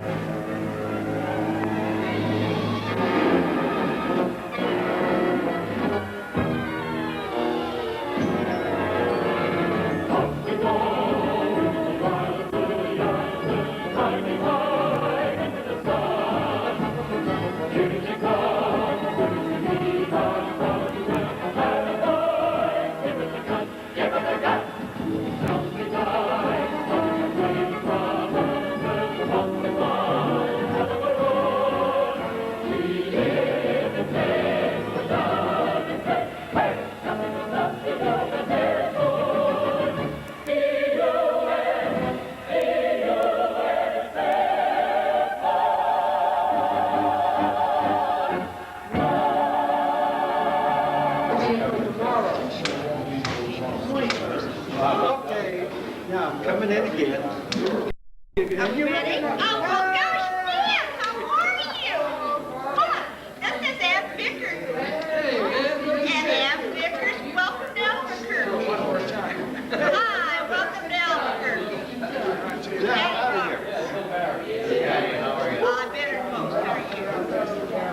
Okay, now I'm coming in again. Are you ready? Oh, well, gosh, man, how are you? Huh, this is Aunt Vickers. And Aunt Vickers, welcome to Albuquerque. One more time. Hi, welcome to Albuquerque. Out of here. I'm better than most, how are you?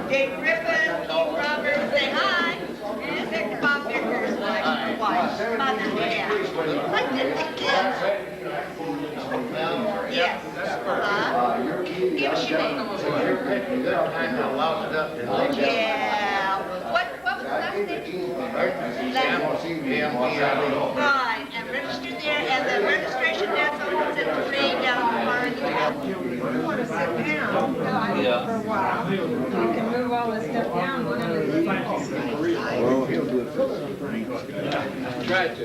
Dave Griffin, Keith Roberts, say hi. And Victor Bob Vickers, like wife, mother, yeah. Like this kid. Yes. Give us your name. Yeah. What was the last name? Right, and registered there, and the registration desk opens at 3 down the bar. You want to sit down for a while. You can move all this stuff down whenever you Try to.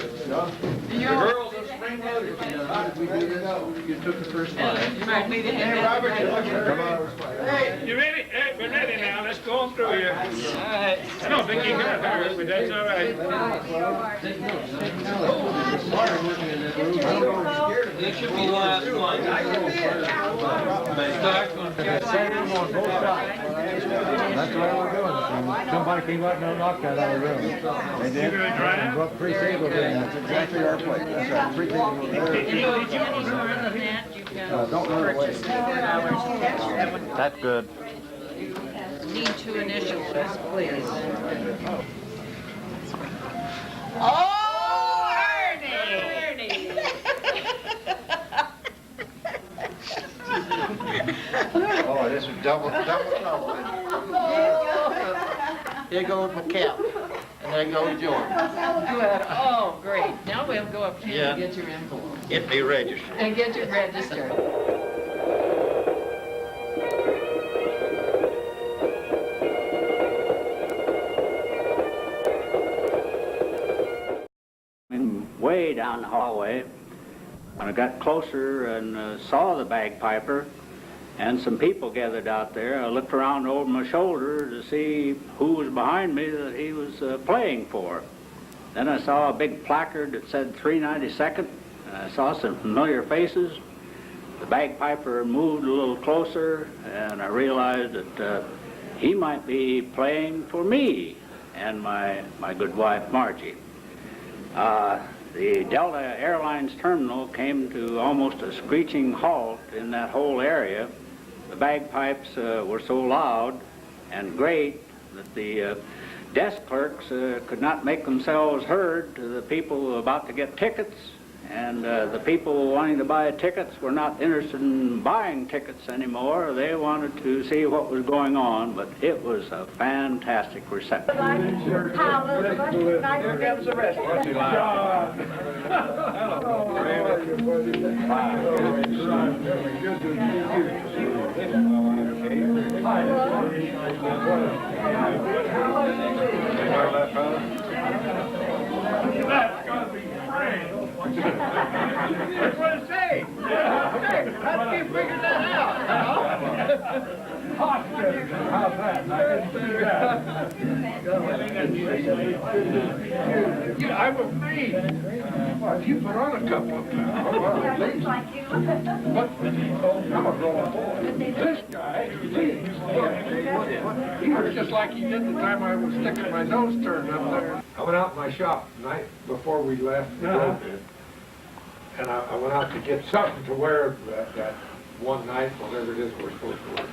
The girls are spring-loaded. How did we do this? You took the first one. Hey, Robert, you're looking great. Hey, you ready? Hey, we're ready now. Let's go on through here. All right. I don't think you got hurt, but that's all right. It should be the last one. That's why we're doing. Somebody came out and knocked that out of the room. They did. And brought 3 tables in. That's exactly our place. That's right. 3 tables there. Don't run away. That's good. need to initial this, please. Oh, Ernie! Oh, this is double trouble. Here goes McCall, and there goes George. Good. Oh, great. Now we'll go up here and get your envelope. Get me registered. And get you registered. Way down the hallway, when I got closer and saw the bagpiper and some people gathered out there, I looked around over my shoulder to see who was behind me that he was playing for. Then I saw a big placard that said 392nd, and I saw some familiar faces. The bagpiper moved a little closer, and I realized that he might be playing for me and my good wife, Margie. The Delta Airlines terminal came to almost a screeching halt in that whole area. The bagpipes were so loud and great that the desk clerks could not make themselves heard to the people about to get tickets, and the people wanting to buy tickets were not interested in buying tickets anymore. They wanted to see what was going on, but it was a fantastic reception. That's got to be Frank. That's what it says. How did you figure that out? Hostage. How's that? I didn't see that. Yeah, I'm afraid. Well, you put on a couple of pounds. Well, at least. But I'm a grown boy. This guy, he was just like he did the time I was sticking my nose turned up there. I went out in my shop the night before we left the road, and I went out to get something to wear that one night, whatever it is we're supposed to work.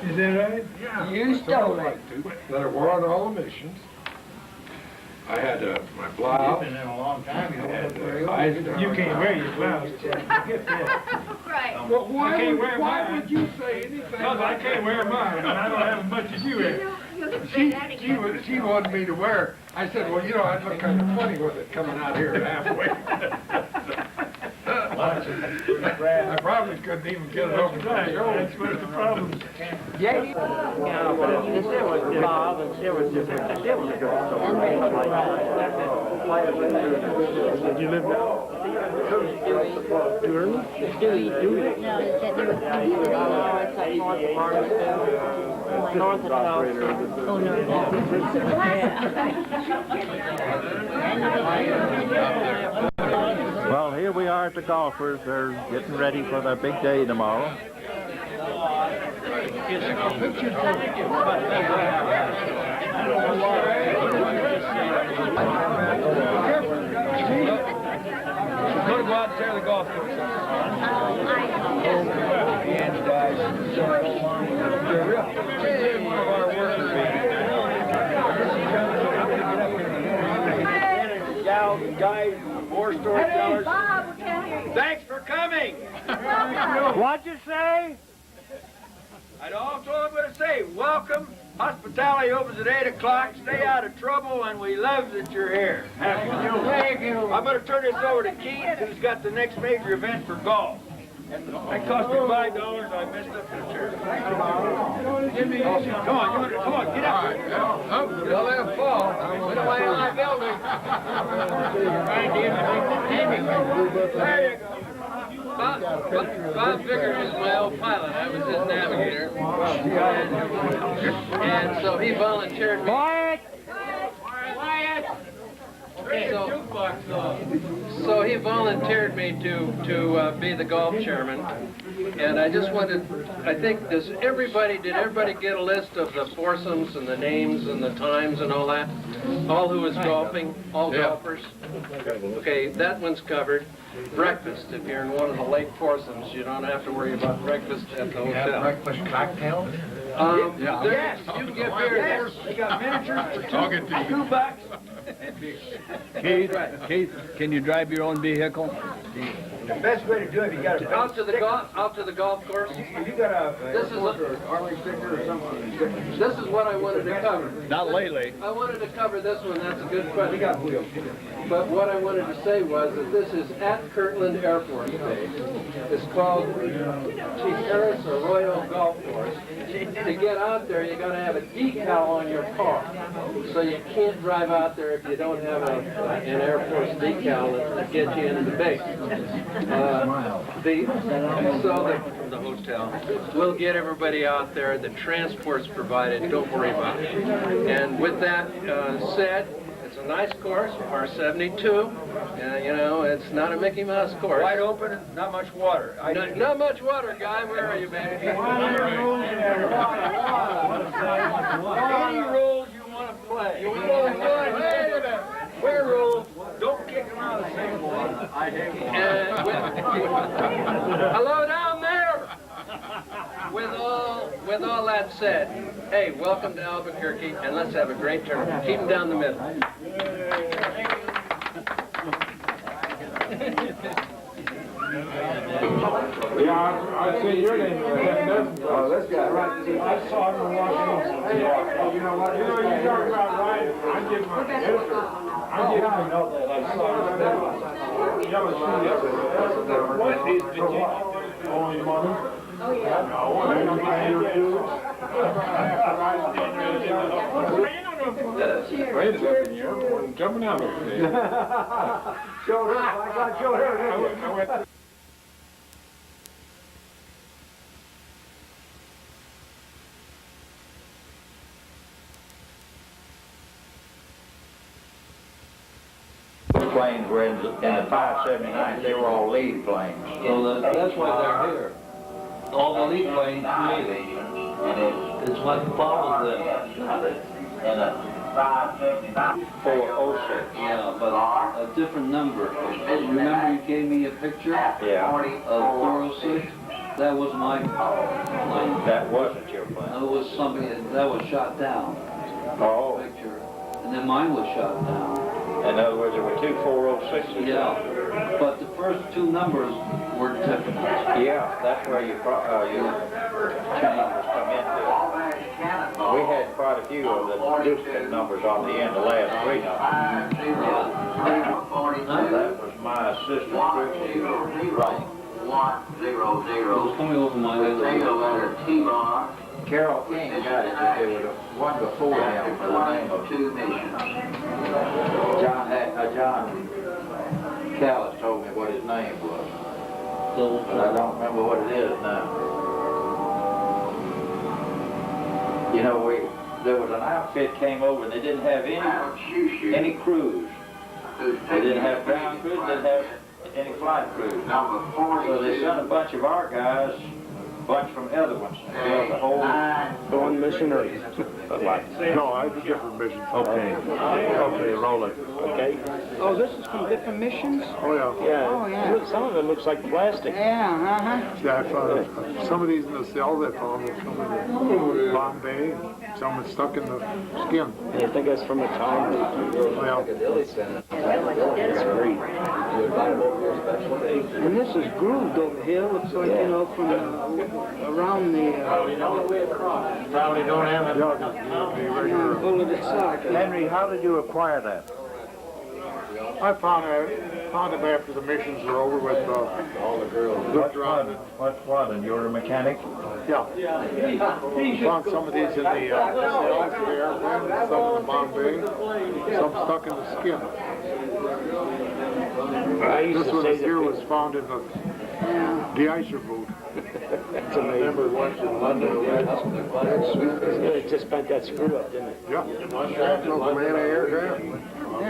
Is that right? Yeah. You stole it. Let it wear on all the missions. I had my blouse. Been in a long time. You can't wear your blouse. Right. Well, I can't wear why mine. would you say anything? Because I can't wear mine, and I don't have as much as you have. You can say that again. She wanted me to wear. I said, well, you know, I'd look kind of funny with it coming out here halfway. I probably couldn't even get it over the shoulder. That's what the problem is. Yeah, but this was Bob, and there was Did you live there? Dewey. No, it's at North of Charleston. Oh, no. Well, here we are at the golfers. They're getting ready for their big day tomorrow. Go to go out and tear the golf course. I One of our workers. Gals and guys, more storytellers. Bob, we can't hear you. Thanks for coming. What'd you say? I'd also going to say, welcome. Hospitality opens at 8 o'clock. Stay out of trouble, and we love that you're here. Thank you. I'm going to turn this over to Keith, who's got the next major event for golf. That cost me $5. I messed up the chair. Come on, come on, get up. Don't let him fall. Put away on my building. There you go. Bob Vickers is my old pilot. I was his navigator. And so he volunteered me. Quiet! So he volunteered me to be the golf chairman. And I just wanted, did everybody get a list of the foursomes and the names and the times and all that? All who was golfing, all golfers? Okay, that one's covered. Breakfast, if you're in one of the late foursomes, you don't have to worry about breakfast at the hotel. Breakfast cocktail? Yes, you can get beer there. They got miniatures for $2. Keith, can you drive your own vehicle? The best way to do it, you got Out to the golf course. If you got a Harley sticker or something. This is what I wanted to cover. Not lately. I wanted to cover this one. That's a good We question. got wheels. But what I wanted to say was that this is at Kirtland Air Force Base. It's called Chief Harris Arroyo Golf Course. To get out there, you got to have a decal on your car. So you can't drive out there if you don't have an Air Force decal that gets you into the base. The hotel. We'll get everybody out there. The transport's provided. Don't worry about it. And with that said, it's a nice course, par 72. You know, it's not a Mickey Mouse course. Wide open, not much water. Not much water, guy. Where are you, baby? Any rules you want to play? You want to play? Clear rules. Don't kick them out of the same water. I hate water. Hello down there. With all that said, hey, welcome to Albuquerque, and let's have a great tournament. Keep them down the middle. Yeah, I see your name. Oh, this guy. I saw him walking. You know what? You talk about Ryan. I'm getting my history. I'm getting my note that I saw him. Yellow shoe yesterday. What is Virginia? Only money? Oh, yeah. No, I'm not here. Wait a second, you're jumping out over there. Showed her. I got showed her, didn't you? Planes were in the 579. They were all lead planes. Well, that's why they're here. All the lead planes leave. It's what follows them. For 06. Yeah, but a different number. Remember you gave me a picture? Yeah. Of 406? That was my plane. That wasn't your plane. That was somebody that was shot down. Oh. Picture. And then mine was shot down. In other words, there were two 406s. Yeah. But the first two numbers were different. Yeah, that's where your changes come into. We had quite a few of the duplicate numbers on the end, the last three numbers. That was my assistant. Right. 100. It was coming over my head. Carol King got it, but there was one before him for the name of John Callis told me what his name was, but I don't remember what it is now. You know, there was an outfit came over and they didn't have any crews. They didn't have ground crews, they didn't have any flight crews. So they sent a bunch of our guys, a bunch from other ones, to build the whole... One mission or No, I had different missions. Okay. Okay, roll it. Okay. Oh, this is from different missions? Oh, yeah. Yeah. Oh, yeah. Look, some of it looks like plastic. Yeah, uh-huh. Yeah, I found some of these in the cell they found were from Bombay. Some are stuck in the skin. And you think that's from a time? Oh, That's great. And this is grooved over here. Looks like, you know, from around the Probably don't have it. yeah, the regular. bullet itself. Henry, how did you acquire that? I found them after the missions were over with all the girls. Looked around. What? And you're a mechanic? Yeah. Found some of these in the cells there, some in Bombay, some stuck in the skin. This one here was found in the de-icer boot. That's amazing. Remember once in London, it just bent that screw up, didn't it? Yeah.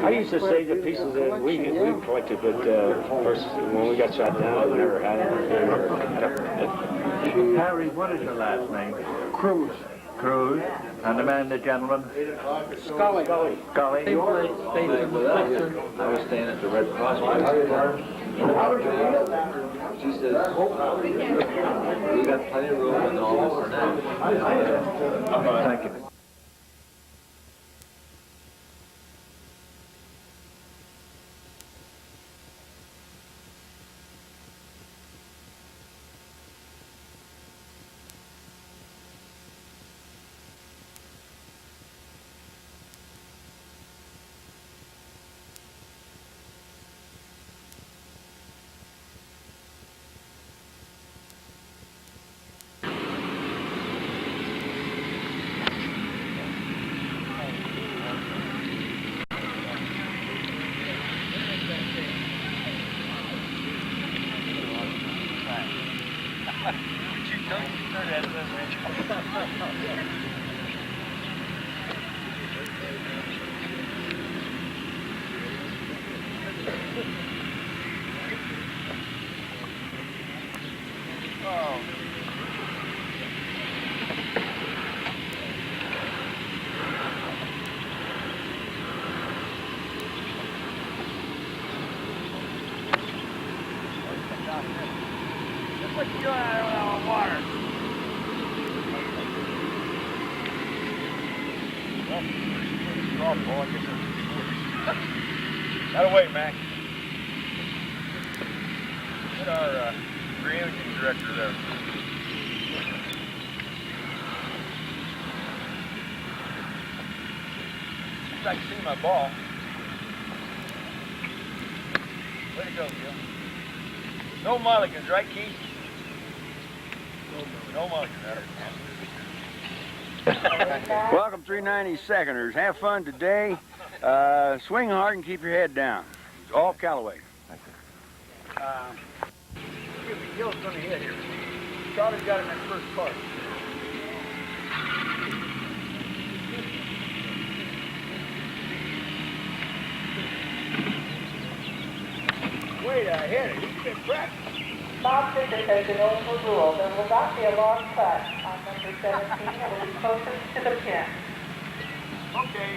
I used to save the pieces that we collected, but first, when we got shot down, we never had it. Harry, what is your last name? Cruz. Cruz. And the man, the gentleman? Scully. Scully. I was staying at the Red Cross. She says, we got plenty of room and all this and that. Thank you. Out of the way, Mac. Get our re-imaging director there. Seems like you see my ball. Way to go, Gil. No mulligans, right, Keith? No mulligans, Welcome, 392nders. Have fun today. Swing hard and keep your head down. All Callaway. Gil's going to hit here. Charlie's got him in first part. Wait, I hit it. He's been practicing. Bob Fisher has been overruled. There will not be a long cut on number 17. It will be closest to the pin. Okay.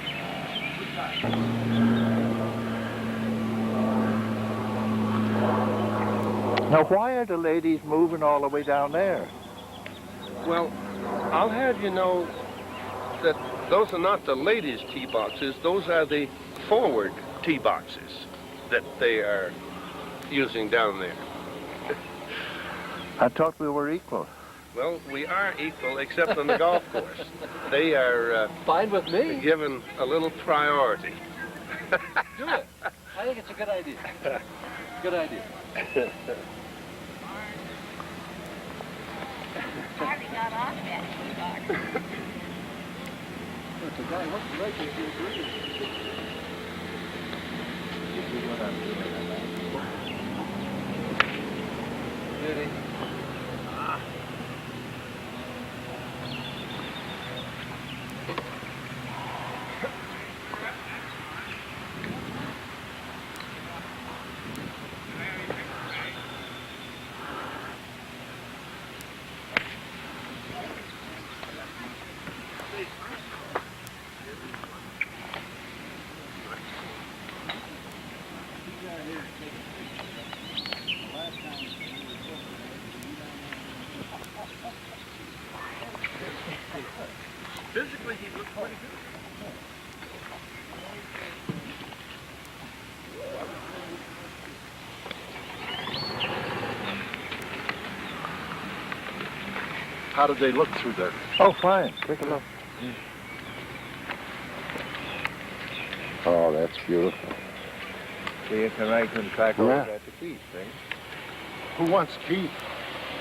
Now, why are the ladies moving all the way down there? Well, I'll have you know that those are not the ladies' tee boxes. Those are the forward tee boxes that they are using down there. I thought we were equal. Well, we are equal, except on the golf course. They are fine with me. Given a little priority. Do it. I think it's a good idea. Good idea. Hardly got off that box. The guy looks like he's agreeing. This is what I'm doing. Did he? Physically, he looks pretty good. How did they look through there? Oh, fine. Take a look. Oh, that's beautiful. See, it's a nice and track over at the Keith, see? Who wants Keith?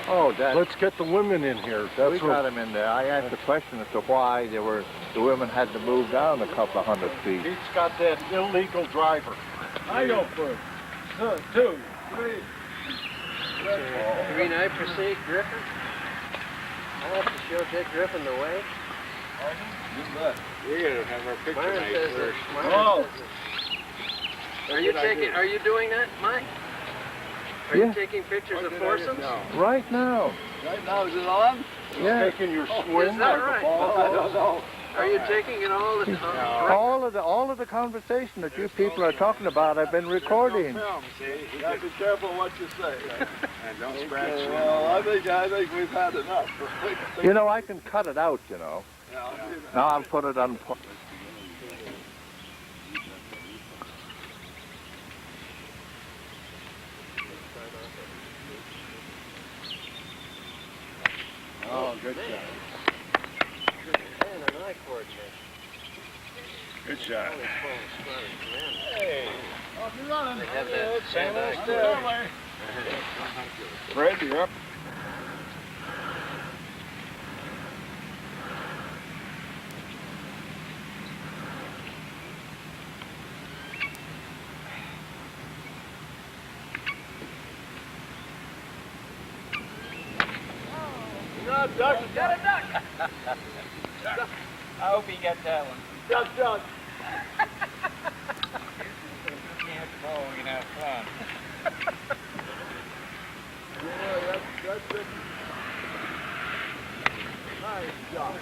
Oh, that. Let's get the women in here. We got them in there. I asked the question as to why the women had to move down a couple of 100 feet. Keith's got that illegal driver. I go first. 1, 2, 3. Green, I proceed, Griffin. I'll have to show Dick Griffin the way. We're going to have our picture Myron made says first. this. Are you taking? Are you doing that, Mike? Are you taking pictures of foursomes? Right now. Right now, is it on? Yeah. Taking your swing. Is that right? I don't know. Are you taking it all the time? All of the conversation that you people are talking about, I've been recording. You gotta be careful what you say. And don't scratch me. Well, I think we've had enough. You know, I can cut it out, you know. Now I'll put it on. Oh, good job. And an eye coordination. Good shot. Hey, off you running. They have that hand-eye coordination. Fred, you're up. No, duck. Got a duck. I hope he gets that one. Duck, duck. You can't fall, we can have fun. Yeah, that's it. Nice job.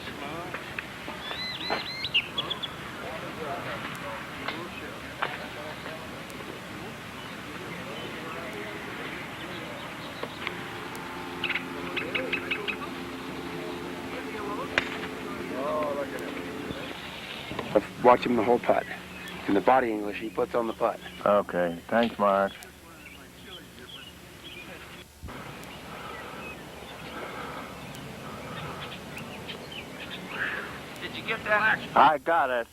Watch him the whole putt. In the body English, he puts on the putt. Okay, thanks, Mark. Did you get that action? I got it.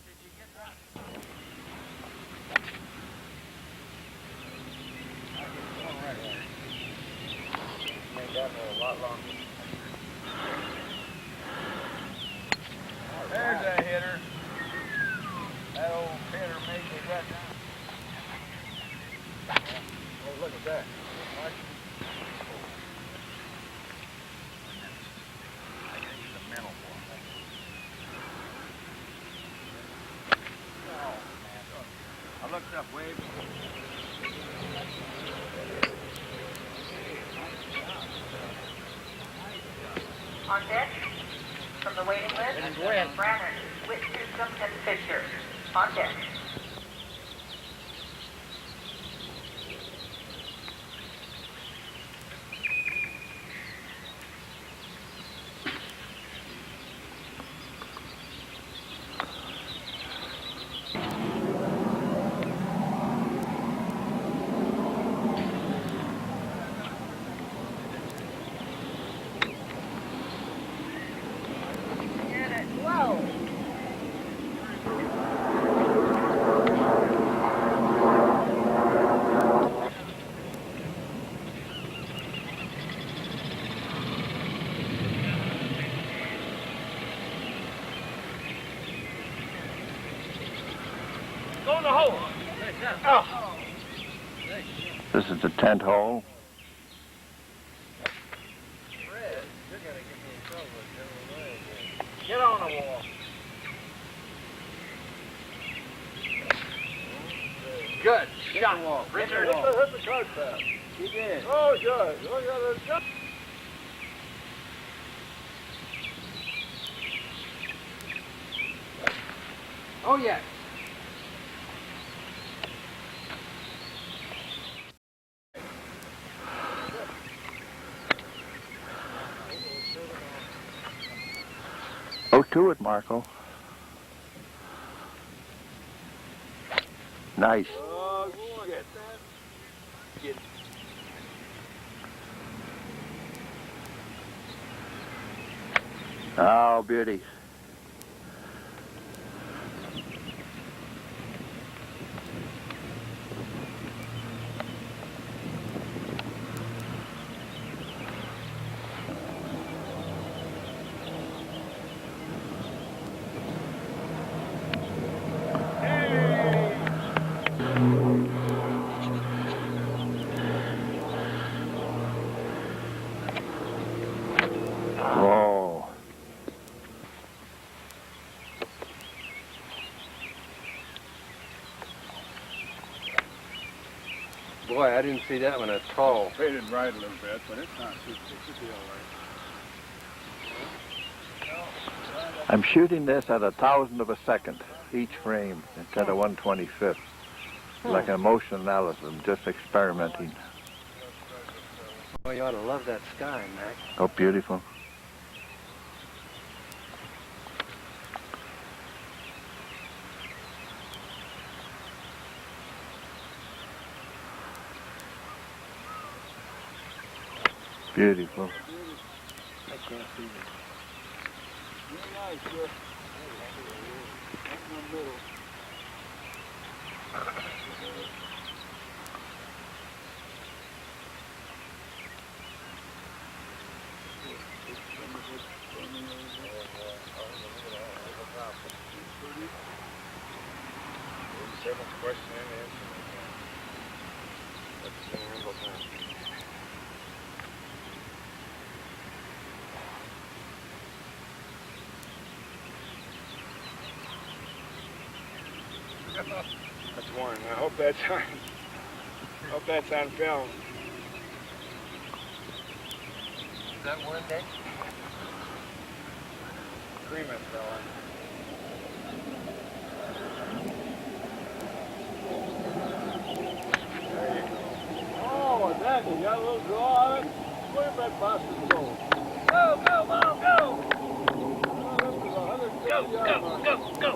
There's that hitter. That old hitter made me right down. Oh, look at that. I gotta use a mental one. Oh, man. I looked up way before. On deck, from the waiting list, Brannon, Whitcomb, and Fisher. On deck. on the hole. Oh. This is the 10th hole. Get on the wall. Good shot, Richard. Hit the card pass. He did. Oh, good. Look at it. Good. Oh, yes. Go to it, Marco. Nice. Oh, shit. Oh, beauty. Oh. Boy, I didn't see that one at all. Faded right a little bit, but it's not. It should be all right. I'm shooting this at 1,000th of a second each frame instead of 1/25th. Like an motion analysis, I'm just experimenting. Oh, you ought to love that sky, Mac. Oh, beautiful. Beautiful. I can't see it. Very nice, sir. Up in the middle. That's one. I hope that's on film. Is that one, Dick? Cream it, fella. There you go. Oh, that you got a little draw on it. Look at that bastard go. Go, go, Mom, go! Go, go, go, go!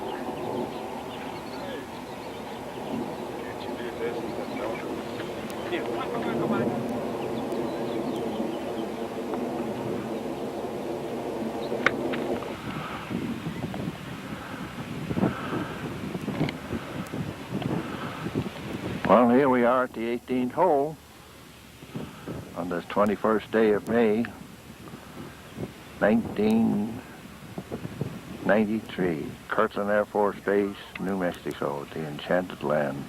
Well, here we are at the 18th hole on this 21st day of May, 1993, Kirtland Air Force Base, New Mexico, the Enchanted Land.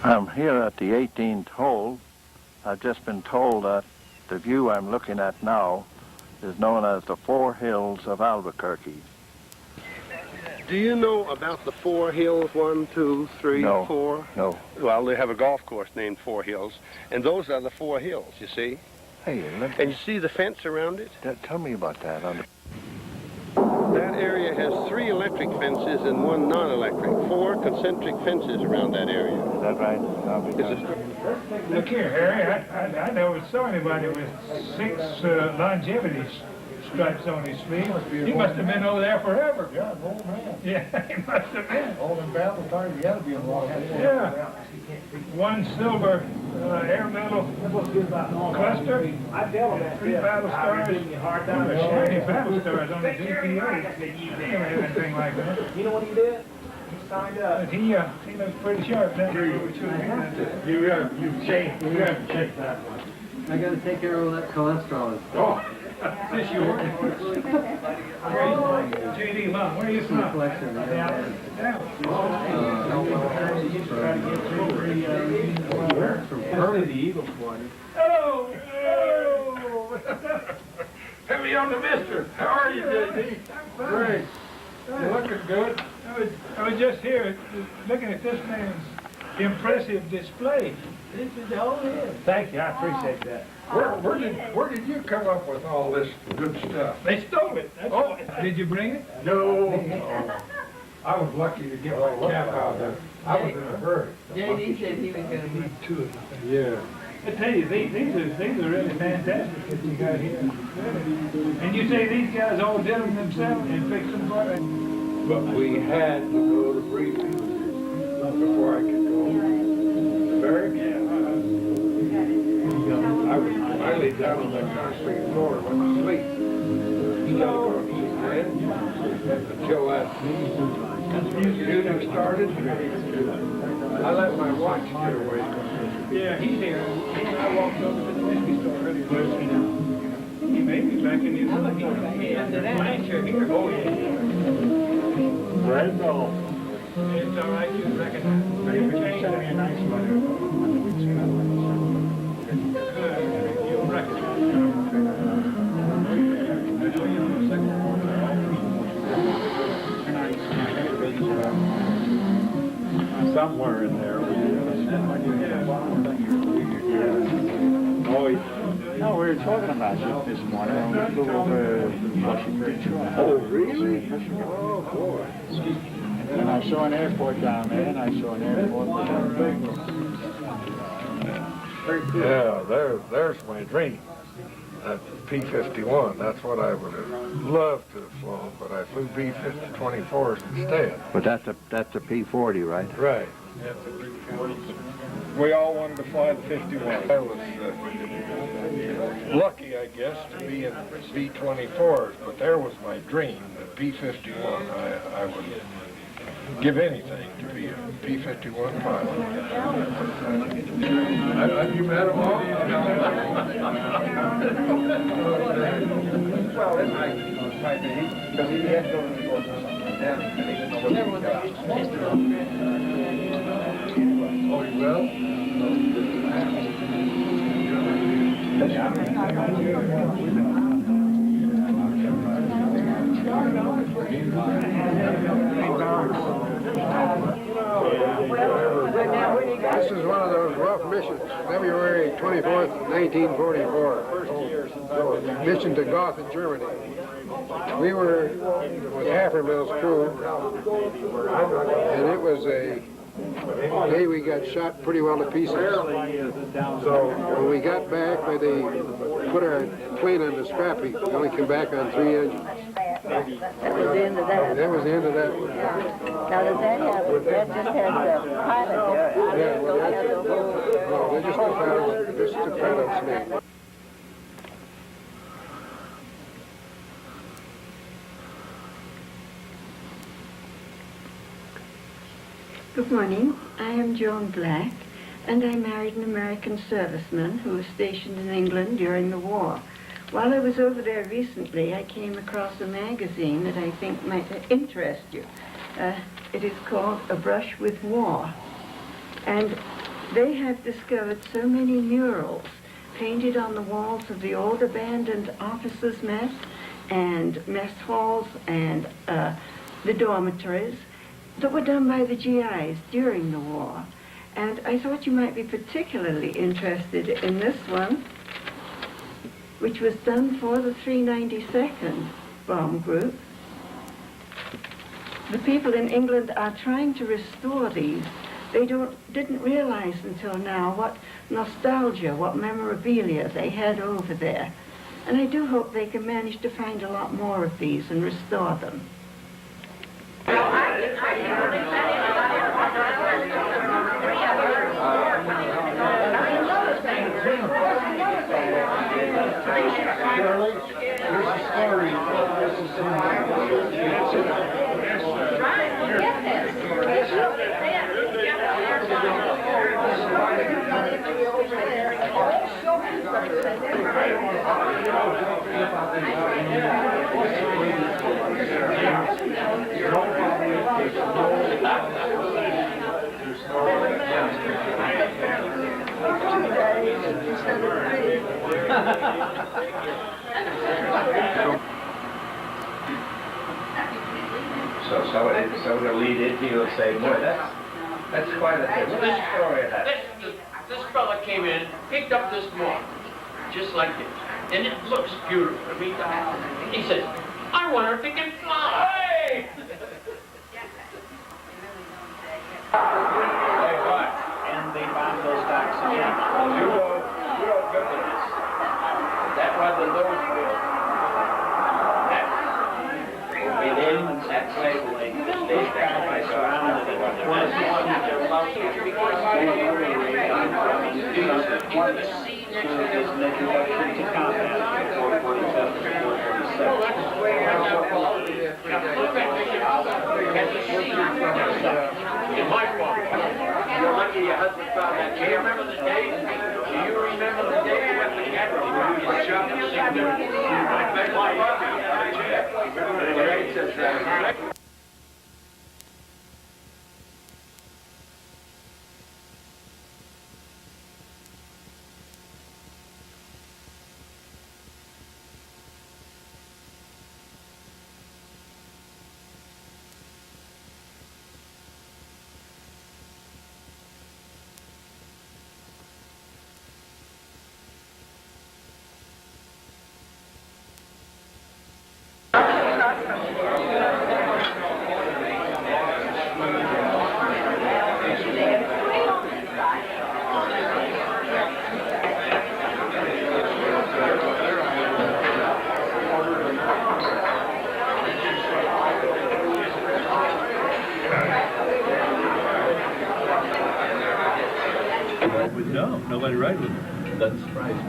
I'm here at the 18th hole. I've just been told that the view I'm looking at now is known as the Four Hills of Albuquerque. Do you know about the Four Hills, 1, 2, 3, No. 4? No. Well, they have a golf course named Four Hills, and those are the Four Hills, you see? Hey, And you see the fence around it? tell me about that. That area has 3 electric fences and 1 non-electric, 4 concentric fences around that area. Is that right? Look here, Harry, I never saw anybody with 6 longevity stripes on his sleeve. He must have been over there forever. Yeah, an old man. Yeah, he must have been. Old and battle tired, he had to be in long. Yeah. 1 silver air medal cluster, 3 battle stars, 2 shiny battle stars on the DPA. He never had anything like that. You know what he did? signed up. He looks pretty sharp, doesn't he? You have to check that one. I gotta take care of all that cholesterol. Oh, this you working for? JD, Mom, where are you from? Reflection, From early the Eagle Squadron. Hello! Heavy on the mister. How are you, JD? Great. You're looking good. I was just here looking at this man's impressive display. This is all his. Thank you, I appreciate that. Where did you come up with all this good stuff? They stole it. Oh, did you bring it? No. I was lucky to get my cap out there. I was in a hurry. JD said he was gonna need two of them. Yeah. I tell you, these are really fantastic that you got here. And you say these guys all did them themselves and fixed them for it? But we had to go to briefing before I could go. Very I laid down on that concrete floor and went to sleep. You gotta go to eat, man. Until that music started, I let my watch get away. Yeah, he's here. I walked over to the whiskey store earlier. He may be back in his rancher here. Oh, yeah. Right on. It's all right, you recognize. Maybe send me a nice letter. You'll recognize. Somewhere in there. No, we were talking about it this morning when we flew over Washington. Oh, really? Oh, boy. And I saw an airport down there, and I saw an airport down Yeah, there's my dream. That P-51, that's what I would have loved to have flown, but I flew B-24s instead. But that's a P-40, right? Right. We all wanted to fly the 51. I was lucky, I guess, to be in B-24s, but there was my dream, the P-51. I would give anything to be a P-51 pilot. Have you met them all? Well, that's right. Because he has to go Oh, you will? This is one of those rough missions, February 24th, 1944. Mission to Gotha, Germany. We were with Hafermill's crew, and it was a day we got shot pretty well to pieces. So when we got back, they put our plane on the scrap heap. We only came back on 3 engines. That was the end of that. That was the end of that one. Now, does that have, that just has the pilot there? Yeah, well, no, they're just the pilots. This is the pilot's name. Good morning. I am Joan Black, and I married an American serviceman who was stationed in England during the war. While I was over there recently, I came across a magazine that I think might interest you. It is called A Brush with War. And they have discovered so many murals painted on the walls of the old abandoned officers' mess and mess halls and the dormitories that were done by the GIs during the war. And I thought you might be particularly interested in this one, which was done for the 392nd Bomb Group. The people in England are trying to restore these. They didn't realize until now what nostalgia, what memorabilia they had over there. And I do hope they can manage to find a lot more of these and restore them. Shirley, here's a story. This is So somebody will lead into you and say, boy, that's quite a story of that. This fella came in, picked up this moth, just like this, and it looks beautiful. He says, I wonder if it can fly. Hey! Hey, what? And the bamboo stocks again. You don't good with this. That was the nose wheel. Within that safely, the state sacrifice surrounded it with the In my fault. You're lucky your husband found that. Do you remember the day? Do you remember the day when the camera was shot and seen there? I bet my wife. No, nobody ride with them. Doesn't surprise me.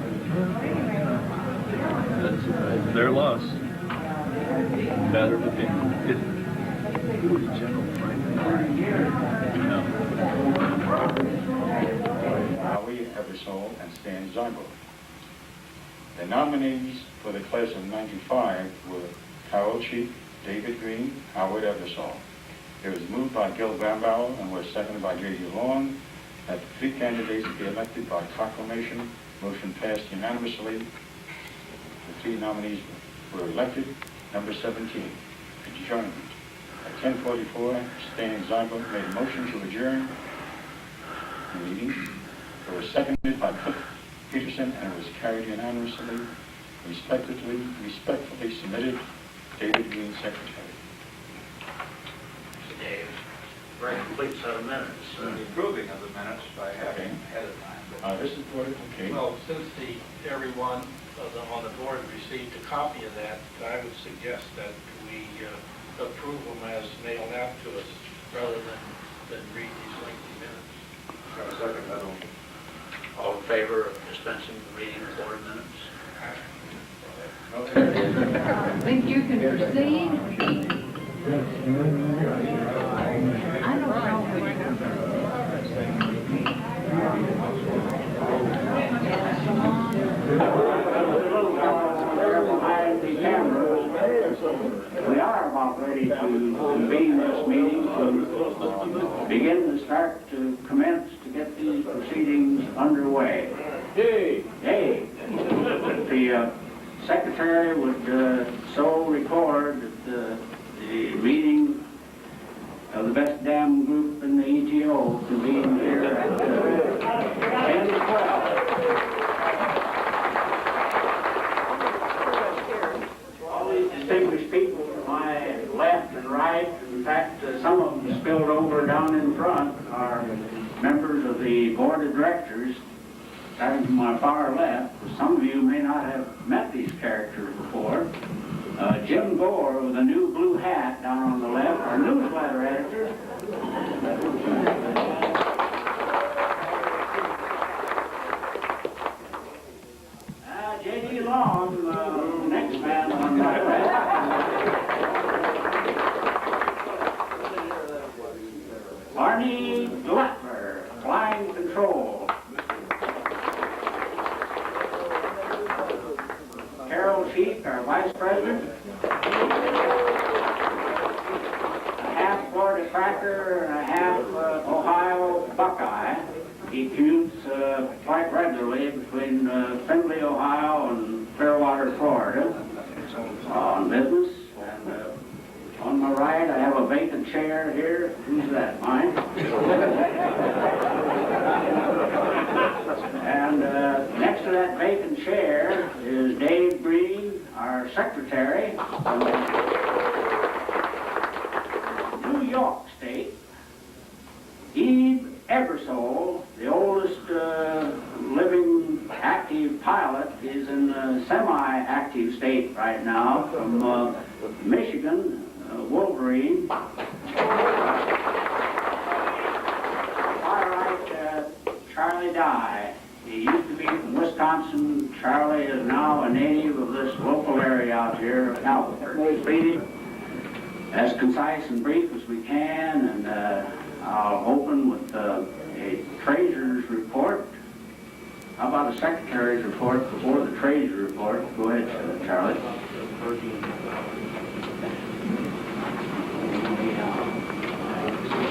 Doesn't surprise me. Their loss. Matter of opinion. Who was General Franklin? No. Howie Eversole and Stan Ziegler. The nominees for the class of '95 were Carol Cheek, David Green, Howard Eversole. It was moved by Gil Bambauer and was seconded by J.D. Long that the three candidates be elected by proclamation. Motion passed unanimously. The three nominees were elected. Number 17. Could you join me? At 10:44, Stan Ziegler made a motion to adjourn the meeting. It was seconded by Cook Peterson and it was carried unanimously. Respectfully submitted, David Green, Secretary. Dave, very complete set of minutes. The approving of the minutes by having ahead of time. This is what it, okay. Well, since everyone on the board received a copy of that, I would suggest that we approve them as mailed out to us rather than read these lengthy minutes. Got a second, I don't. All in favor of dispensing the reading of board minutes? I think you can proceed. I don't We are about ready to convene this meeting to begin to commence to get these proceedings underway. Yay! Yay! The secretary would so record that the meeting of the best damn group in the ETO convened here at 10:12. All these distinguished people to my left and right, in fact, some of them spilled over down in front, are members of the board of directors. Starting from my far left, some of you may not have met these characters before. Jim Gore with a new blue hat down on the left, our newsletter editor. J.D. Long, next man on my left. Barney Glattler, flying control. Carol Cheek, our our vice president. A half Florida Cracker and a half Ohio Buckeye. He commutes quite regularly between Findlay, Ohio and Clearwater, Florida on business. And on my right, I have a vacant chair here. Who's that? Mine? And next to that vacant chair is Dave Green, our secretary from New York State. Eve Ebersole, the oldest living active pilot, is in a semi-active state right now from Michigan. Wolverine. All right, Charlie Dye. He used to be from Wisconsin. Charlie is now a native of this local area out here of Albuquerque. As concise and brief as we can, and I'll open with a treasurer's report. How about a secretary's report before the treasurer's report? Go ahead, Charlie.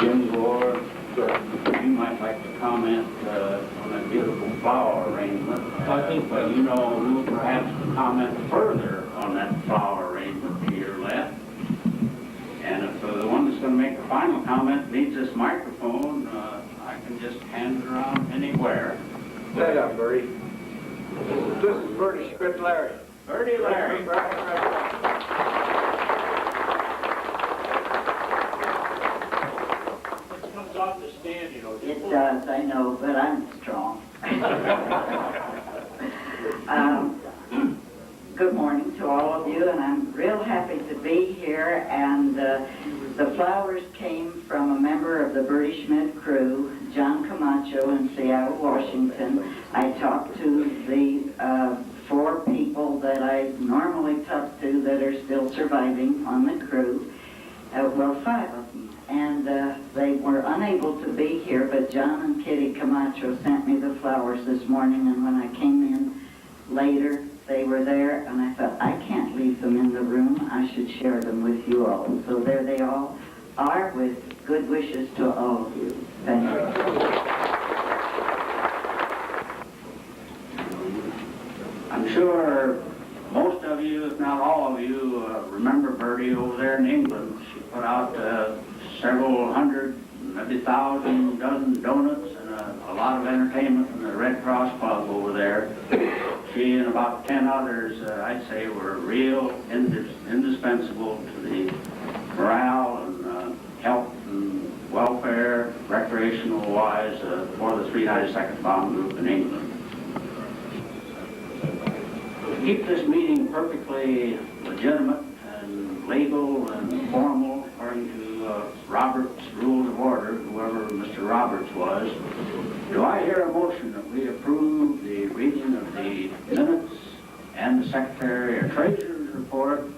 Jim Gore, you might like to comment on that beautiful flower arrangement. I think you know who perhaps can comment further on that flower arrangement to your left. And if the one that's going to make the final comment needs this microphone, I can just hand it around anywhere. Stand up, Bertie. This is Bertie Script Larry. Bertie Larry. It does, I know, but I'm strong. Good morning to all of you, and I'm real happy to be here. And the flowers came from a member of the Bertie Schmidt crew, John Camacho in Seattle, Washington. I talked to the 4 people that I normally talk to that are still surviving on the crew. Well, 5 of them. And they were unable to be here, but John and Kitty Camacho sent me the flowers this morning, and when I came in later, they were there, and I thought, I can't leave them in the room. I should share them with you all. So there they all are, with good wishes to all of you. Thank you. I'm sure most of you, if not all of you, remember Bertie over there in England. She put out several hundred, maybe 1,000 dozen donuts and a lot of entertainment from the Red Cross Club over there. She and about 10 others, I'd say, were real indispensable to the morale and health and welfare, recreational-wise, for the 392nd Bomb Group in England. To keep this meeting perfectly legitimate and legal and formal, according to Robert's Rules of Order, whoever Mr. Roberts was, do I hear a motion that we approve the reading of the minutes and the Secretary or Treasurer's report?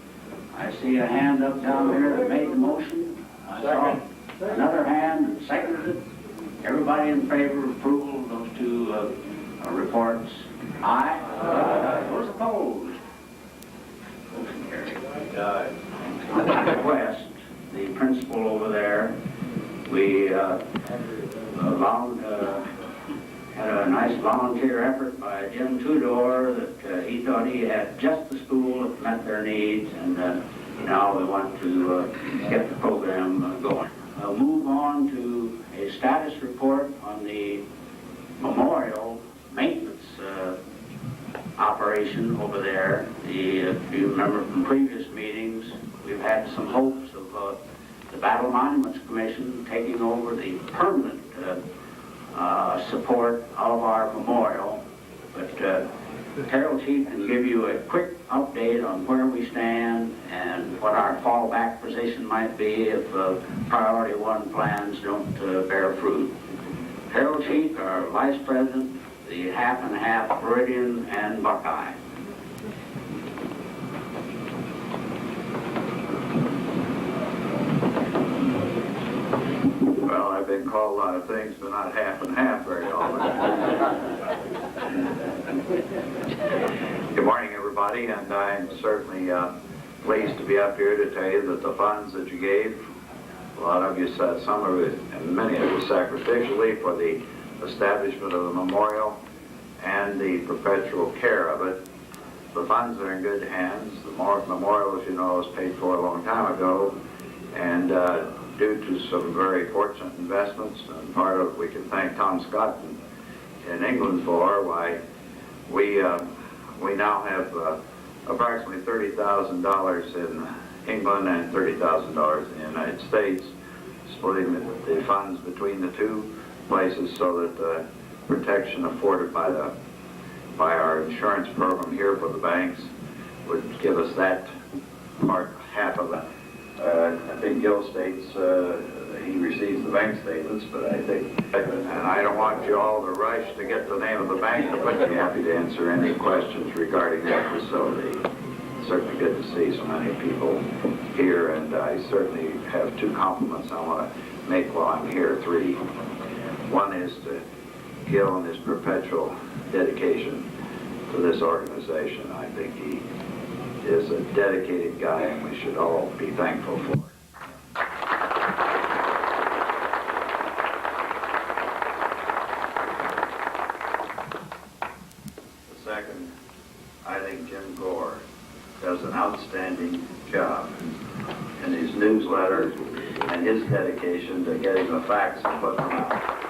I see a hand up down there that made the motion. I saw another hand that seconded it. Everybody in favor of approval of those 2 reports? Aye. Those opposed? Motion carried. West, the principal over there, we had a nice volunteer effort by Jim Tudor that he thought he had just the school that met their needs, and now we want to get the program going. We'll move on to a status report on the memorial maintenance operation over there. If you remember from previous meetings, we've had some hopes of the Battle Monuments Commission taking over the permanent support of our memorial. But Carol Chief can give you a quick update on where we stand and what our fallback position might be if Priority 1 plans don't bear fruit. Carol Chief, our Vice President, the half and half Floridian and Buckeye. Well, I've been called a lot of things, but not half and half very often. Good morning, everybody, and I'm certainly pleased to be up here to tell you that the funds that you gave, a lot of you said, some of it, and many of you sacrificially, for the establishment of the memorial and the perpetual care of it. The funds are in good hands. The memorial, as you know, was paid for a long time ago, and due to some very fortunate investments, and part of we can thank Tom Scott in England for, why we now have approximately $30,000 in England and $30,000 in the United States, splitting the funds between the two places so that the protection afforded by our insurance program here for the banks would give us that part, half of it. I think Gil states he receives the bank statements, but I think, and I don't want you all to rush to get the name of the bank, but I'd be happy to answer any questions regarding that facility. It's certainly good to see so many people here, and I certainly have two compliments I want to make while I'm here, three. One is to Gil and his perpetual dedication to this organization. I think he is a dedicated guy, and we should all be thankful for it. The second, I think Jim Gore does an outstanding job in his newsletter and his dedication to getting the facts and putting them out.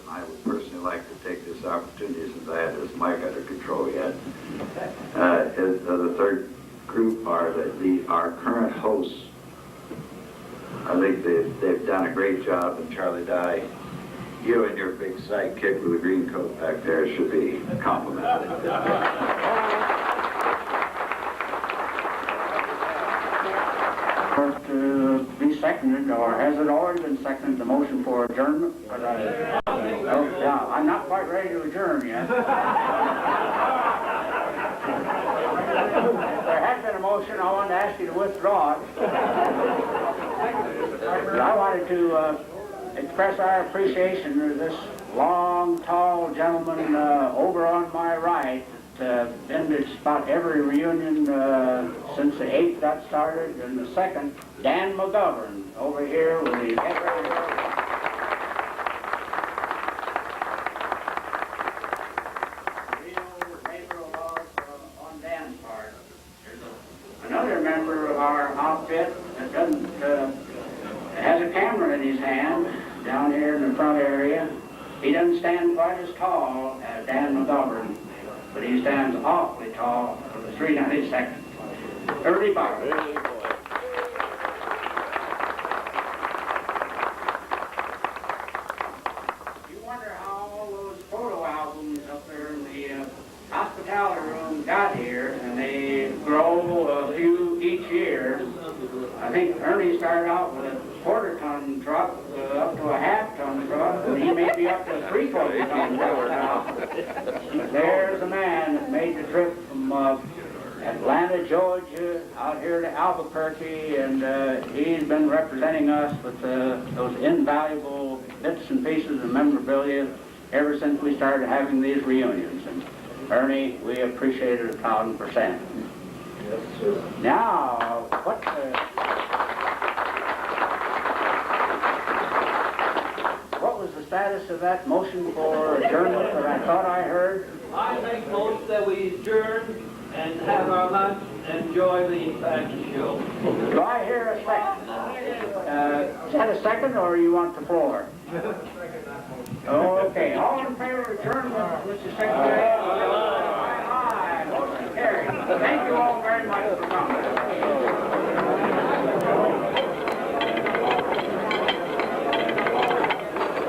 I would personally like to take this opportunity, since I had this mic under control yet. The third group are our current hosts. I think they've done a great job, and Charlie Dye, you and your big sidekick with the green coat back there should be complimented. To be seconded, or has it already been seconded, the motion for adjournment? Yeah, I'm not quite ready to adjourn yet. There has been a motion. I wanted to ask you to withdraw it. I wanted to express our appreciation to this long, tall gentleman over on my right. Been to just about every reunion since the 8th got started, and the second, Dan McGovern, over here with the on Dan's part. There's another member of our outfit that doesn't has a camera in his hand down here in the front area. He doesn't stand quite as tall as Dan McGovern, but he stands awfully tall for the 392nd. Early Bauer. You wonder how all those photo albums up there in the hospitality room got here, and they grow a few each year. I think Ernie started out with a quarter-ton truck up to a half-ton truck, and he may be up to a three-quarter-ton truck now. There's a man that made the trip from Atlanta, Georgia, out here to Albuquerque, and he's been representing us with those invaluable bits and pieces of memorabilia ever since we started having these reunions. And Ernie, we appreciate it 1,000%. Yes, sir. Now, what was the status of that motion for adjournment that I thought I heard? I make most that we adjourn and have our lunch and enjoy the fashion show. Do I hear a second? Is that a second, or you want the floor? Okay, all in favor of adjournment, Mr. Secretary? Aye. Motion carried. Thank you all very much for coming.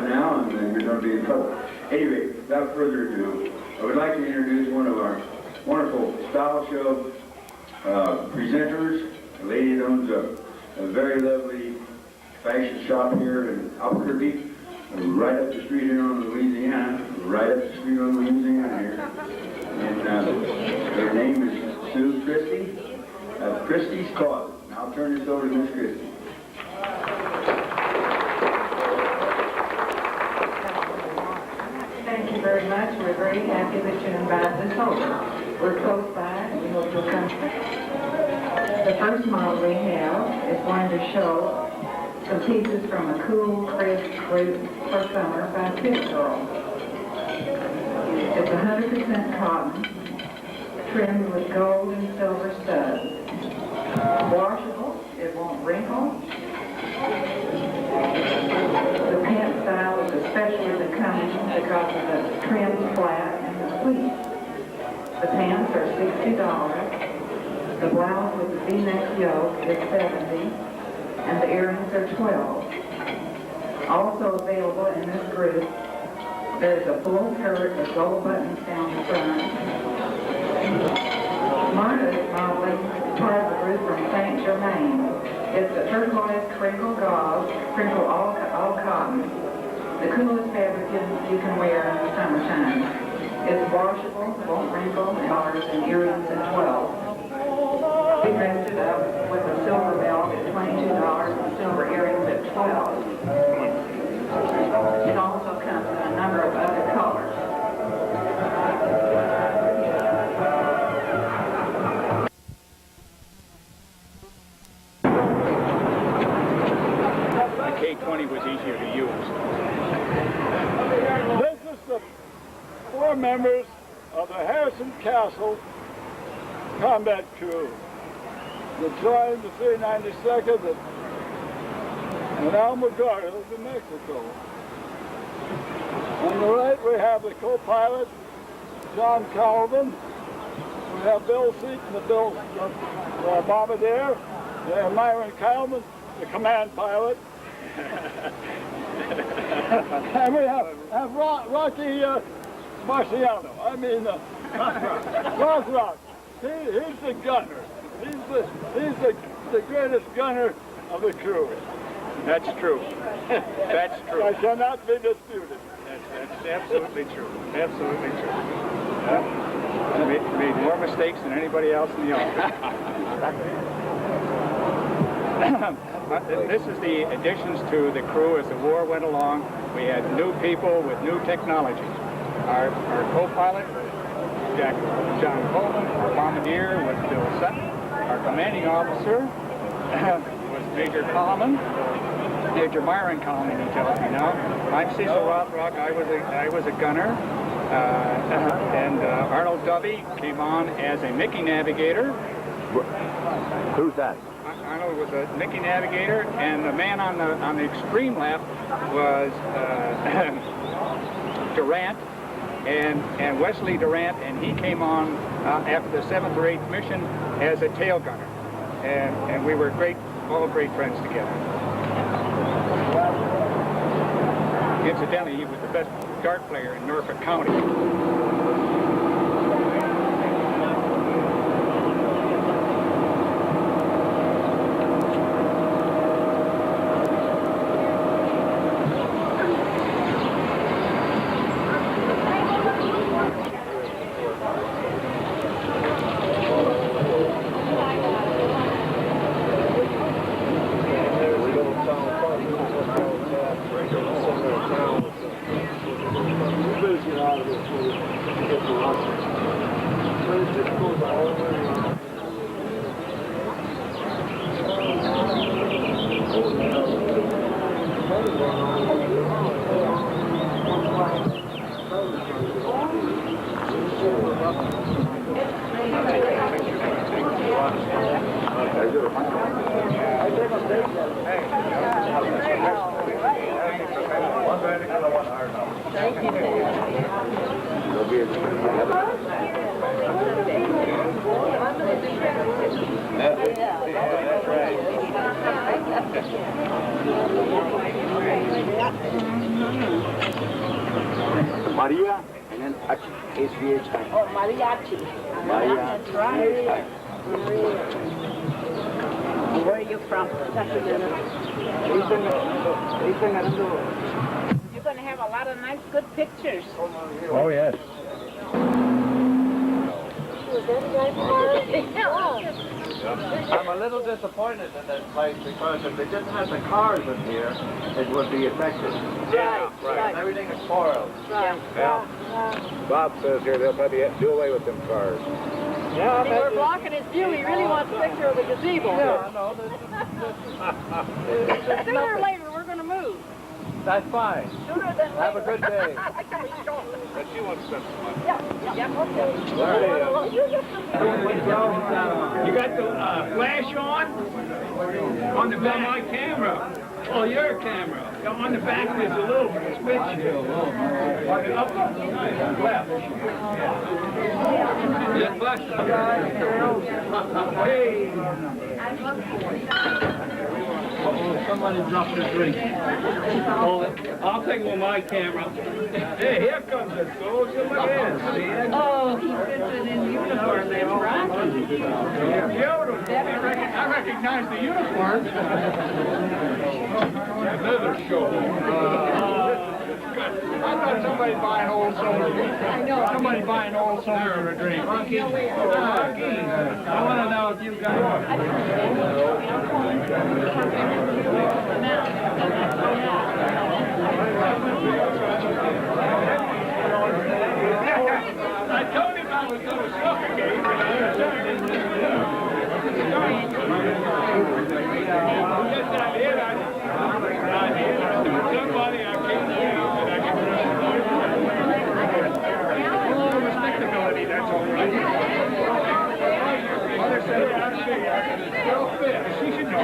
Now, and then you're going to be in trouble. Anyway, without further ado, I would like to introduce one of our wonderful style show presenters, a lady that owns a very lovely fashion shop here in Albuquerque, right up the street here on Louisiana, right up the street on Louisiana here. And her name is Sue Christie, of Christie's Closet. And I'll turn this over to Miss Christie. Thank you very much. We're very happy that you invited us over. We're close by, and we hope you'll come. The first model we have is going to show some pieces from a cool, crisp group for summer by Fit Girl. It's 100% cotton, trimmed with gold and silver studs. Washable, it won't wrinkle. The pant style is especially becoming because of the trim flat and the pleats. The pants are $60. The blouse with the V-neck yoke is $70, and the earrings are $12. Also available in this group, there's a full skirt with gold buttons down the front. Marta's modeling part of the group from St. Germain. It's a turquoise crinkle gauze, crinkle all cotton. The coolest fabric you can wear in the summertime. It's washable, won't wrinkle, and earrings at $12. We dressed it up with a silver belt at $22 and silver earrings at $12. It also comes in a number of other colors. K-20 was easier to use. This is the 4 members of the Harrison Castle combat crew that joined the 392nd in Albuquerque, New Mexico. On the right we have the co-pilot, John Calvin. We have Bill Seaton, the bombardier. We have Myron Calvin, the command pilot. And we have Rocky Marciano. I mean, Rothrock. He's the gunner. He's the greatest gunner of the crew. That's true. That's true. That cannot be disputed. That's absolutely true. Absolutely true. Made more mistakes than anybody else in the office. This is the additions to the crew as the war went along. We had new people with new technology. Our co-pilot, John Coleman, our bombardier was Bill Sutton. Our commanding officer was Major Coleman. Major Myron Coleman, he tells me now. I'm Cecil Rothrock. I was a gunner. And Arnold Dovey came on as a Mickey navigator. Who's that? Arnold was a Mickey navigator, and the man on the extreme left was Durant, and Wesley Durant, and he came on after the 7th or 8th mission as a tail gunner, and we were all great friends together. Incidentally, he was the best dart player in Norfolk County. Maria, and then HVH. Oh, mariachi. Maria. That's right. Where are you from? You're going to have a lot of nice, good pictures. Oh, yes. Was that right? I'm a little disappointed in this place because if they didn't have the cars in here, it would be effective. Yeah, right. Everything is spoiled. Right. Well, Bob says here they'll probably do away with them cars. Yeah, we're blocking his view. He really wants a picture of the gazebo. Yeah, I know. Sooner or later, we're going to move. That's fine. Sooner than later. Have a good day. But you want to spend some money. Yeah, okay. You got the flash on? On the back of my camera. Oh, your camera. On the back there's a little switch here. Up, left. Yeah, flash. Hey. Somebody dropped a drink. I'll take one of my camera. Hey, here comes the soldier. Look at him. See it? Oh, he fits it in uniform. That's right. Beautiful. I recognize the uniform. Another show. I thought somebody buying old soldier. I know. Somebody buying old soldier a drink. Monkey. I want to know if you guys. I told him I was going to suffocate. Somebody I can't believe that I can respectability, that's all right. Mother said I can still fit. She should know.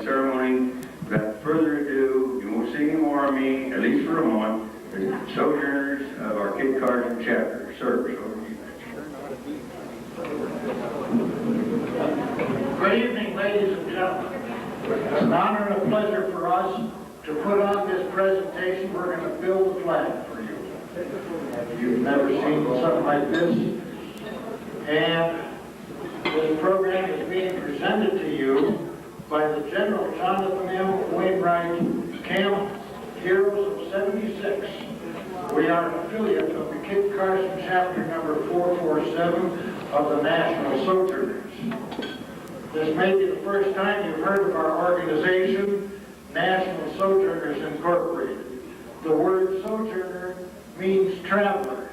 Ceremony. Without further ado, you won't see any more of me, at least for a moment. The sojourners of our Kit Carson chapter. Sir, Good evening, ladies and gentlemen. It's an honor and a pleasure for us to put on this presentation. We're going to build a flag for you. You've never seen something like this. And this program is being presented to you by the General Jonathan M. Wainwright Camp Heroes of 76. We are an affiliate of the Kit Carson chapter number 447 of the National Sojourners. This may be the first time you've heard of our organization, National Sojourners Incorporated. The word sojourner means traveler.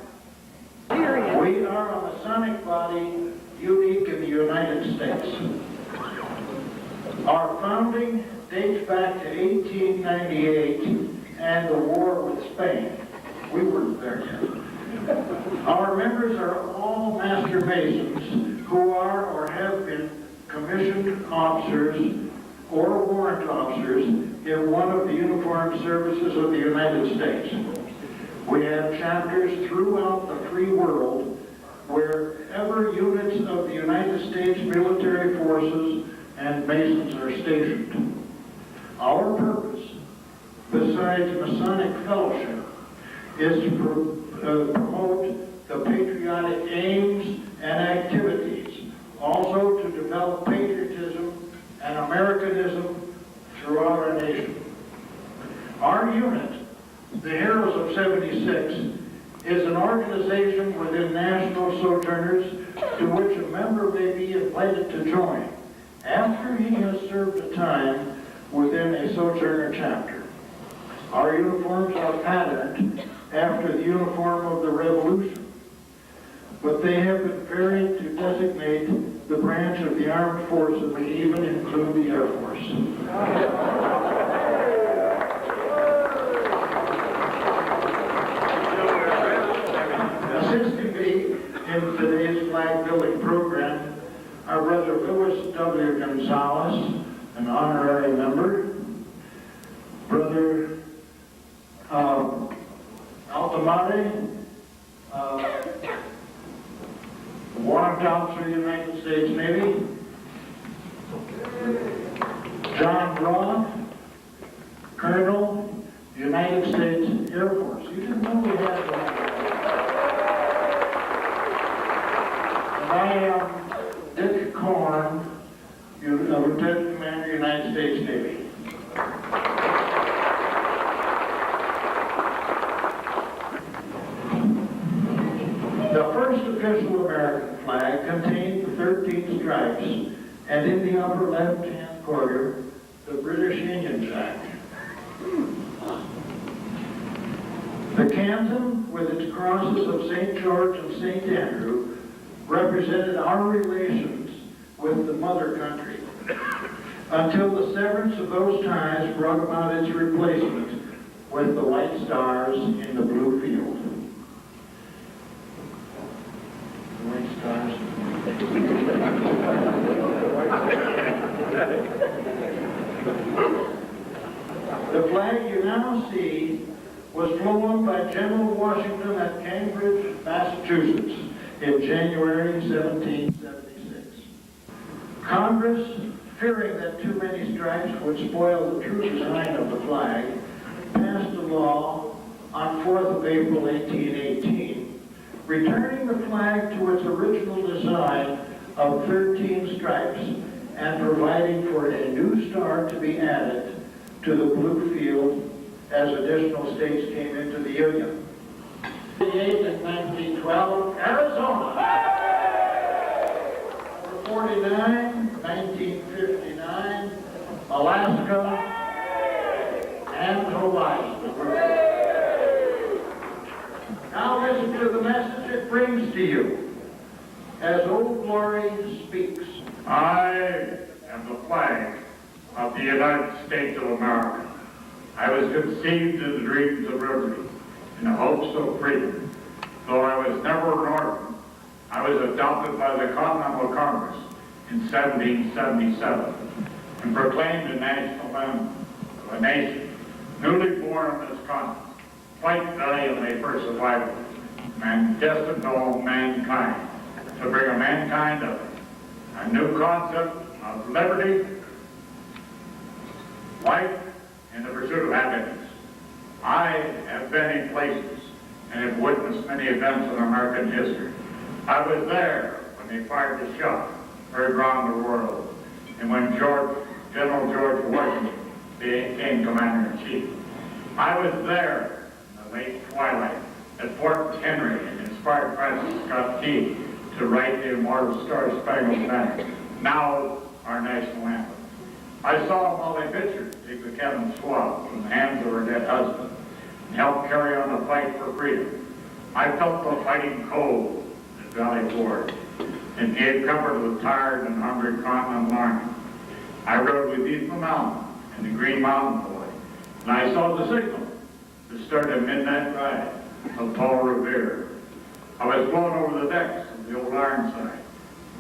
We are a Masonic body unique in the United States. Our founding dates back to 1898 and the war with Spain. We weren't there yet. Our members are all Master Masons who are or have been commissioned officers or warrant officers in one of the uniformed services of the United States. We have chapters throughout the free world wherever units of the United States military forces and Masons are stationed. Our purpose, besides Masonic fellowship, is to promote the patriotic aims and activities, also to develop patriotism and Americanism throughout our nation. Our unit, the Heroes of 76, is an organization within National Sojourners to which a member may be invited to join after he has served a time within a Sojourner chapter. Our uniforms are patterned after the uniform of the Revolution. but they have been varied to designate the branch of the armed forces and even include the Air Force. Assisting me in today's flag building program are Brother Louis W. Gonzalez, an honorary member, Brother Altamare, Warrant Officer, United States Navy, John Braun, Colonel, United States Air Force. You didn't know we had that. And I am Dick Korn, Lieutenant Commander, United States Navy. The first official American flag contained the 13 stripes, and in the upper left-hand corner, the British Union Jack. The canton, with its crosses of St. George and St. Andrew, represented our relations with the mother country, until the severance of those ties brought about its replacement with the white stars in the blue field. The white stars. The flag you now see was flown by General Washington at Cambridge, Massachusetts in January 1776. Congress, fearing that too many stripes would spoil the true design of the flag, passed a law on 4th of April 1818, returning the flag to its original design of 13 stripes and providing for a new star to be added to the blue field as additional states came into the Union. In 1912, Arizona. 49, 1959, Alaska, and Hawaii. Now listen to the message it brings to you as Old Glory speaks. I am the flag of the United States of America. I was conceived in the dreams of liberty, in the hopes of freedom. Though I was never an orphan, I was adopted by the Continental Congress in 1777 and proclaimed a national anthem of a nation newly born on this continent, fight valiantly for survival, and destined to all mankind, to bring a mankind of a new concept of liberty, life, and the pursuit of happiness. I have been in places and have witnessed many events in American history. I was there when they fired the shot heard around the world, and when General George Washington became Commander-in-Chief. I was there in the late twilight at Fort McHenry and inspired Francis Scott Key to write the immortal Star-Spangled Banner, now our national anthem. I saw Molly Pitcher take the cabin swab from the hands of her dead husband and help carry on the fight for freedom. I felt the fighting cold at Valley Forge and gave comfort to the tired and hungry Continental Army. I rode with Ethan Mountain and the Green Mountain Boy, and I saw the signal to start a midnight ride of Paul Revere. I was blown over the decks of the old Ironside,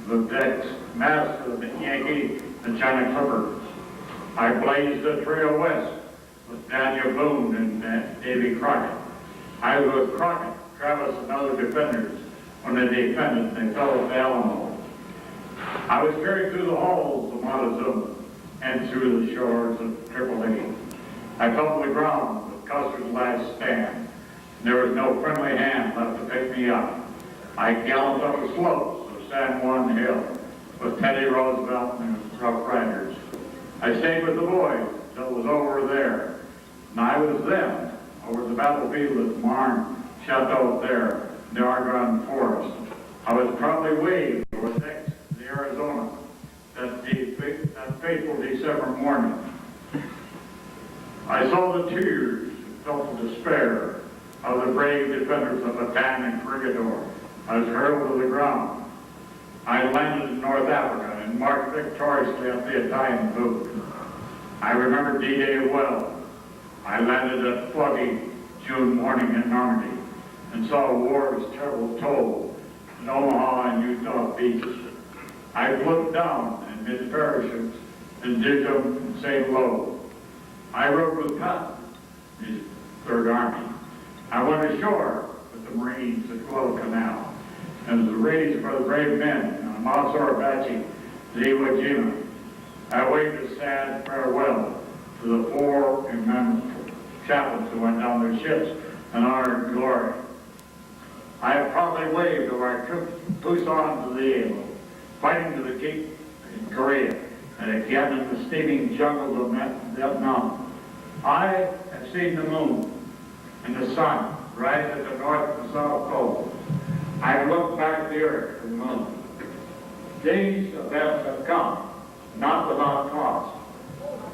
the decks mast of the Yankee and China Clipper. I blazed the trail west with Daniel Boone and Davy Crockett. I was with Crockett, Travis, and other defenders when they defended and they fell at the Alamo. I was carried through the halls of Montezuma and through the shores of Tripoli. I felt the ground with Custer's last stand, and there was no friendly hand left to pick me up. I galloped up the slopes of San Juan Hill with Teddy Roosevelt and his Rough Riders. I stayed with the boys until it was over there, and I was then over the battlefield at Marne Chateau there in the Argonne Forest. I was proudly waved over the decks of the Arizona that fateful December morning. I saw the tears and felt the despair of the brave defenders of Bataan and Corregidor I was hurled to the ground. I landed in North Africa and marched victoriously up the Italian boot. I remember D-Day well. I landed a foggy June morning in Normandy and saw a war's terrible toll in Omaha and Utah beaches. I floated down in mid-parachutes and did them and saved low. I rode with Patton, his Third Army. I went ashore with the Marines at Guadalcanal, and was raised for the brave men on Mazor Apache, the Iwo Jima. I waved a sad farewell to the 4 immense chaplains who went down their ships in honor and glory. I have proudly waved to our troops, Busan to the Iwo, fighting to the Cape in Korea, and again in the steaming jungles of Vietnam. I have seen the moon and the sun rise at the North and South Pole. I have looked back at the earth and the moon. Days of death have come, not without cost,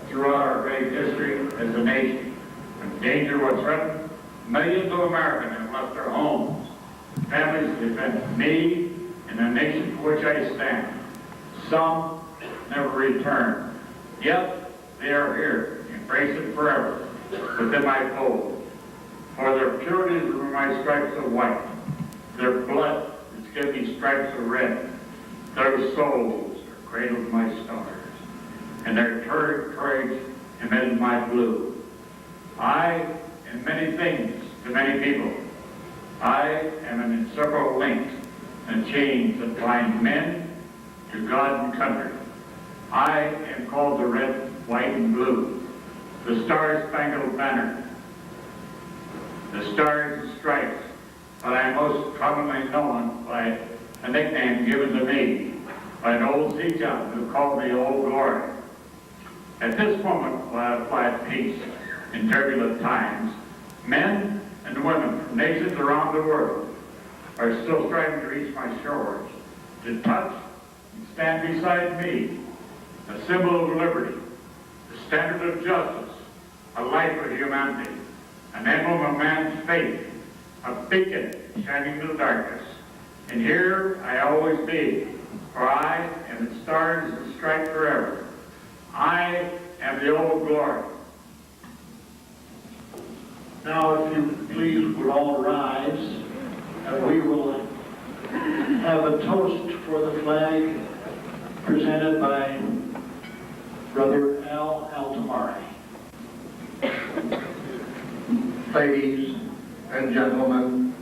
throughout our great history as a nation. When danger was threatened, millions of Americans have left their homes. Families defend me and the nation for which I stand. Some never return. Yet they are here, embraced forever within my fold. For their purities were my stripes of white. Their blood is given me stripes of red. Their souls are cradled my stars, and their courage emitted my blue. I am many things to many people. I am an inseparable link and chains that bind men to God and country. I am called the red, white, and blue, the Star-Spangled Banner, the Stars and Stripes, but I am most commonly known by a nickname given to me by an old sea captain who called me Old Glory. At this moment, while I fly at peace in turbulent times, men and women from nations around the world are still striving to reach my shores, to touch and stand beside me, a symbol of liberty, the standard of justice, a light for humanity, an emblem of man's faith, a beacon shining in the darkness. And here I always be, for I am the stars and stripes forever. I am the Old Glory. Now, if you please would all rise, and we will have a toast for the flag presented by Brother Al Altamari. Ladies and gentlemen,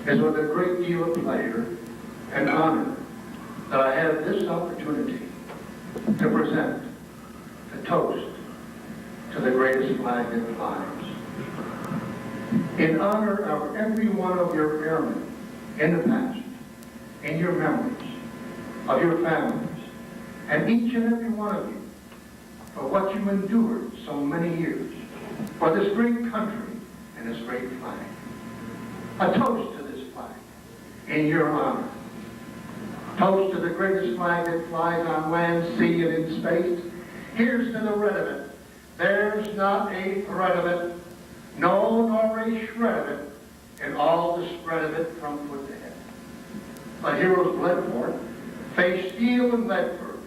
it's with a great deal of pleasure and honor that I have this opportunity to present a toast to the greatest flag that flies. In honor of every one of your airmen in the past, in your memories, of your families, and each and every one of you, for what you endured so many years, for this great country and this great flag. A toast to this flag in your honor. Toast to the greatest flag that flies on land, sea, and in space. Here's to the red of it. There's not a thread of it, no, nor a shred of it, in all the spread of it from foot to head. But heroes bled for it, faced steel and lead for it,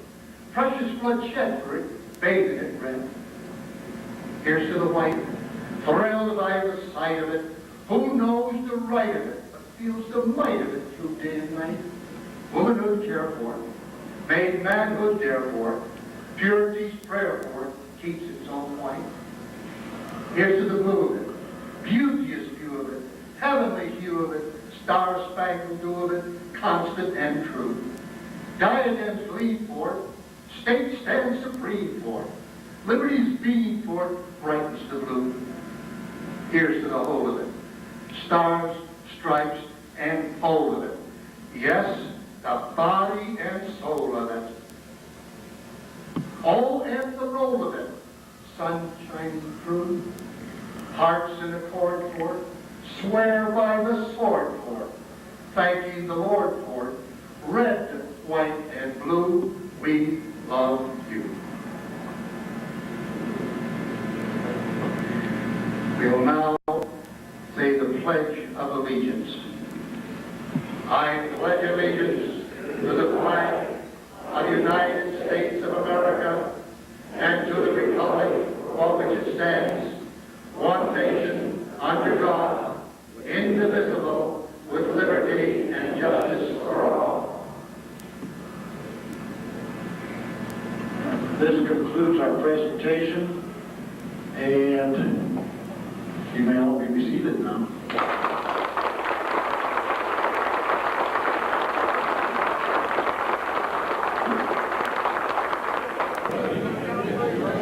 precious blood shed for it, bathed in it red. Here's to the white, thrilled by the sight of it, who knows the right of it, but feels the might of it through day and night. Womanhood care for it, made manhood dare for it, purity's prayer for it, keeps its own white. Here's to the blue of it, beauteous view of it, heavenly hue of it, star-spangled dew of it, constant and true. Diadems gleam for it, state stands supreme for it, liberty's beam for it, brightens the blue. Here's to the whole of it, stars, stripes, and fold of it. Yes, the body and soul of it. Oh, and the roll of it, sun shining through, hearts in accord for it, swear by the sword for it, thanking the Lord for it, red, white, and blue, we love you. We will now say the Pledge of Allegiance. This concludes our presentation, and you may all be seated now.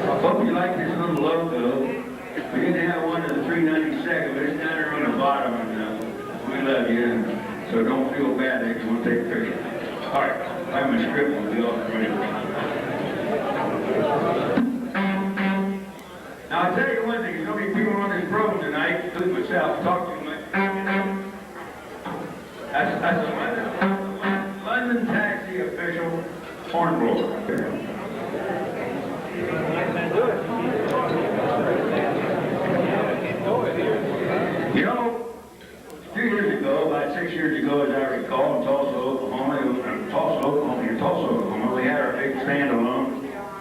I hope you like this little logo. We didn't have one in the 392nd, but it's down there on the bottom, and we love you, so don't feel bad if you want to take a picture. All right, I have my script, and we'll be off ready. Now, I'll tell you one thing, there's going to be people on this program tonight, including myself, talk to them. That's a London taxi official hornblower. You know, 2 years ago, about 6 years ago, as I recall, in Tulsa, Oklahoma, we had our big standalone.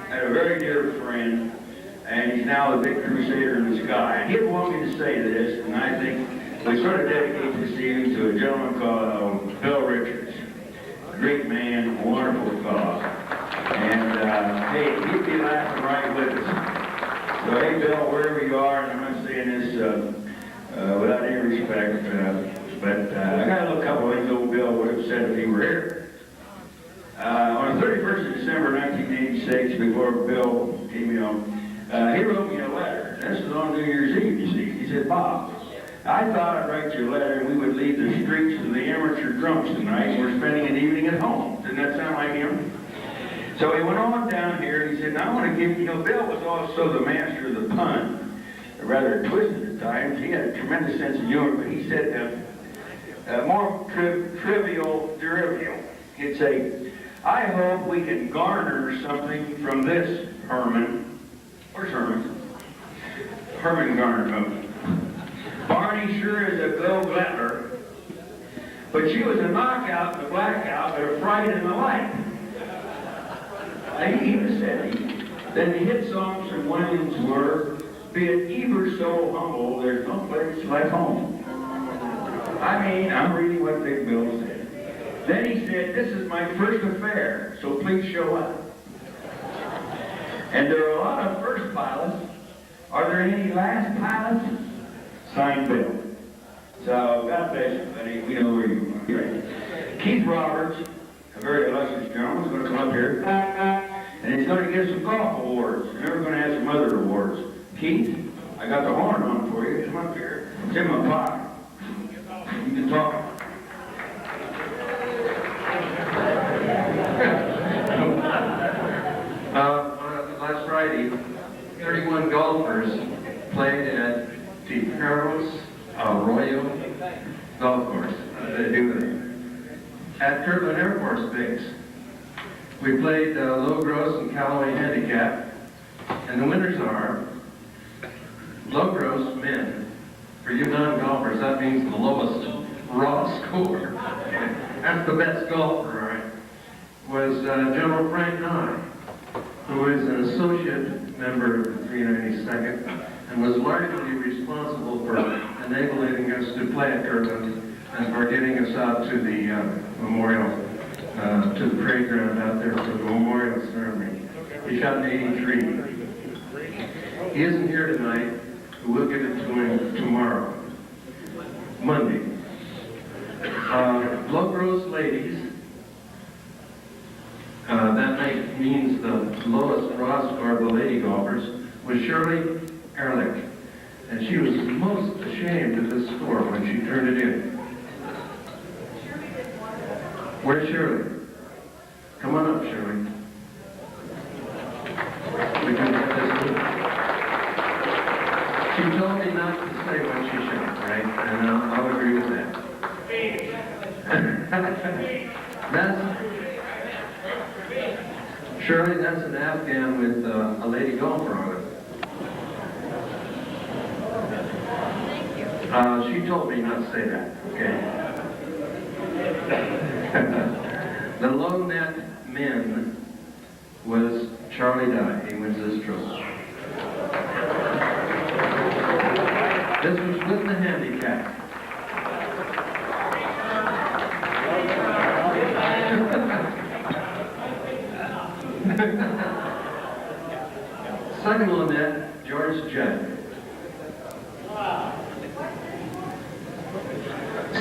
Had a very dear friend, and he's now the big crusader in the sky. And he'd want me to say this, and I think we sort of dedicate this evening to a gentleman called Bill Richards. A great man, a wonderful fellow. And, hey, he'd be laughing right with us. So, hey, Bill, wherever you are, and I'm not saying this without any respect, but I got a little couple of things old Bill would have said if he were here. On the 31st of December 1986, before Bill came in, he wrote me a letter. This was on New Year's Eve, you see. He said, Bob, I thought I'd write you a letter and we would leave the streets of the amateur drunks tonight. We're spending an evening at home. Didn't that sound like him? So he went on down here and he said, now I want to give you, Bill was also the master of the pun, rather twisted at times. He had a tremendous sense of humor, but he said, more trivial derivative. He'd say, I hope we can garner something from this Herman. Where's Herman? Herman garnered something. Barney sure is a go-getter, but she was a knockout and a blackout, but a fright and a light. He even said, then the hit songs from Williams were, be it ever so humble, there's no place like home. I mean, I'm reading what Big Bill said. Then he said, this is my first affair, so please show up. And there are a lot of first pilots. Are there any last pilots? Signed Bill. So, God bless you, buddy. We know where you are. Keith Roberts, a very illustrious gentleman, is going to come up here. And he's going to give some golf awards. And we're going to have some other awards. Keith, I got the horn on for you. Come up here. It's in my pocket. You can talk. Last Friday, 31 golfers played at the Perros Arroyo Golf Course. At Kirtland Air Force Base. We played low gross and Callaway handicap, and the winners are low gross men. For you non-golfers, that means the lowest raw score. That's the best golfer, right? Was General Frank Nye, who is an associate member of the 392nd and was largely responsible for enabling us to play at Kirtland and for getting us out to the memorial, to the parade ground out there for the memorial ceremony. He shot an 83. He isn't here tonight, but we'll get it to him tomorrow, Monday. Low gross ladies, that night means the lowest raw score of the lady golfers, was Shirley Ehrlich. And she was most ashamed of this score when she turned it in. Where's Shirley? Come on up, Shirley. We can get this too. She told me not to say what she shot, right? And I'll agree with that. Shirley, that's an Afghan with a lady golfer on it. She told me not to say that, okay? The low net men was Charlie Dye. He wins this trophy. This was with the handicap. Second Lynette, George Judd.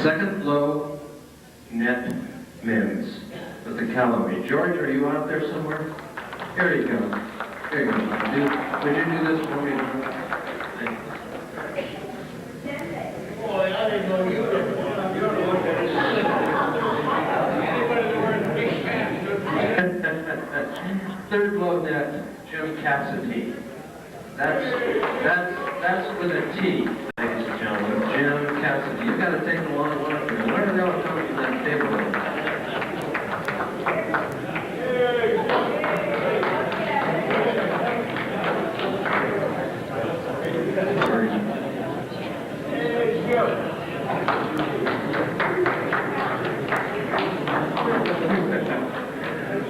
Second low, Net Mims with the Callaway. George, are you out there somewhere? Here you go. Here you go. Would you do this for me? Boy, I didn't know you were the one. You're the one that Third low net, Jim Cassidy. That's with a T, ladies and gentlemen. Jim Cassidy. You've got to take a long look here. Where are they all coming to that table?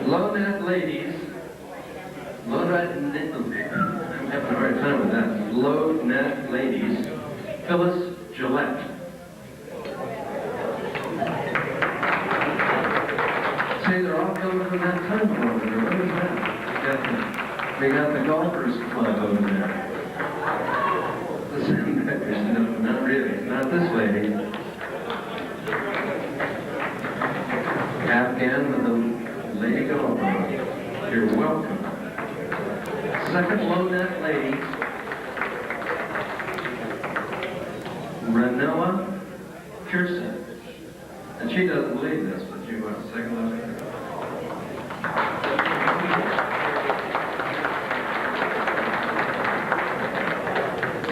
Low net ladies. Low net, I'm having a hard time with that. Low net ladies. Phyllis Gillette. See, they're all coming from that time over there. What is that? We got the golfers club over there. No, not really. Not this lady. Afghan with the lady golfer. You're welcome. Second low net ladies. Ranoa Pearson. And she doesn't believe this, but you want second low net.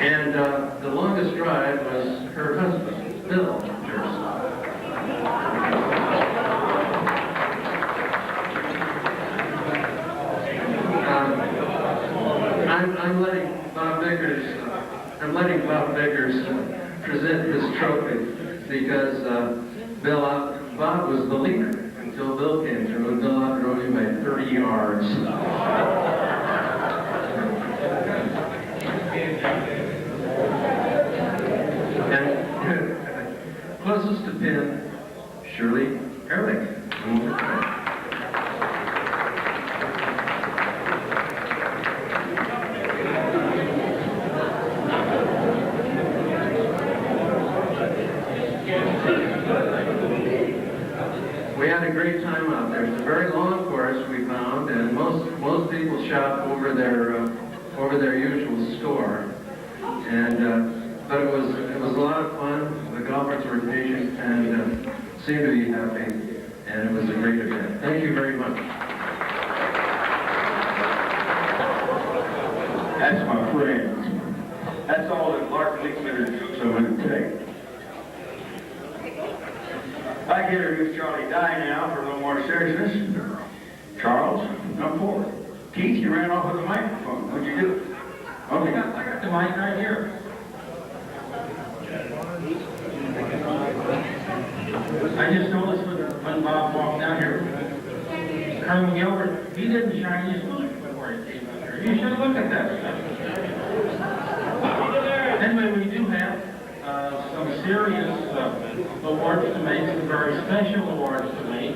And the longest drive was her husband, Bill Pearson. I'm letting Bob Biggers present his trophy because Bob was the leader until Bill came through, and Bill outrode him by 30 yards. And closest to pin, Shirley Ehrlich. We had a great time out there. It's a very long course we found, and most people shop over their usual score. And but it was a lot of fun. The golfers were patient and seemed to be happy, and it was a great event. Thank you very much. That's my friends. That's all that Clark Lickman took so to take. I can introduce Charlie Dye now for a little more seriousness. Charles, come forward. Keith, you ran off with the microphone. What'd you do? Okay, I got the mic right here. I just noticed when Bob walked down here, Colonel Gilbert, he didn't shine his light before he came up here. You should look at that stuff. Anyway, we do have some serious awards to make, some very special awards to make,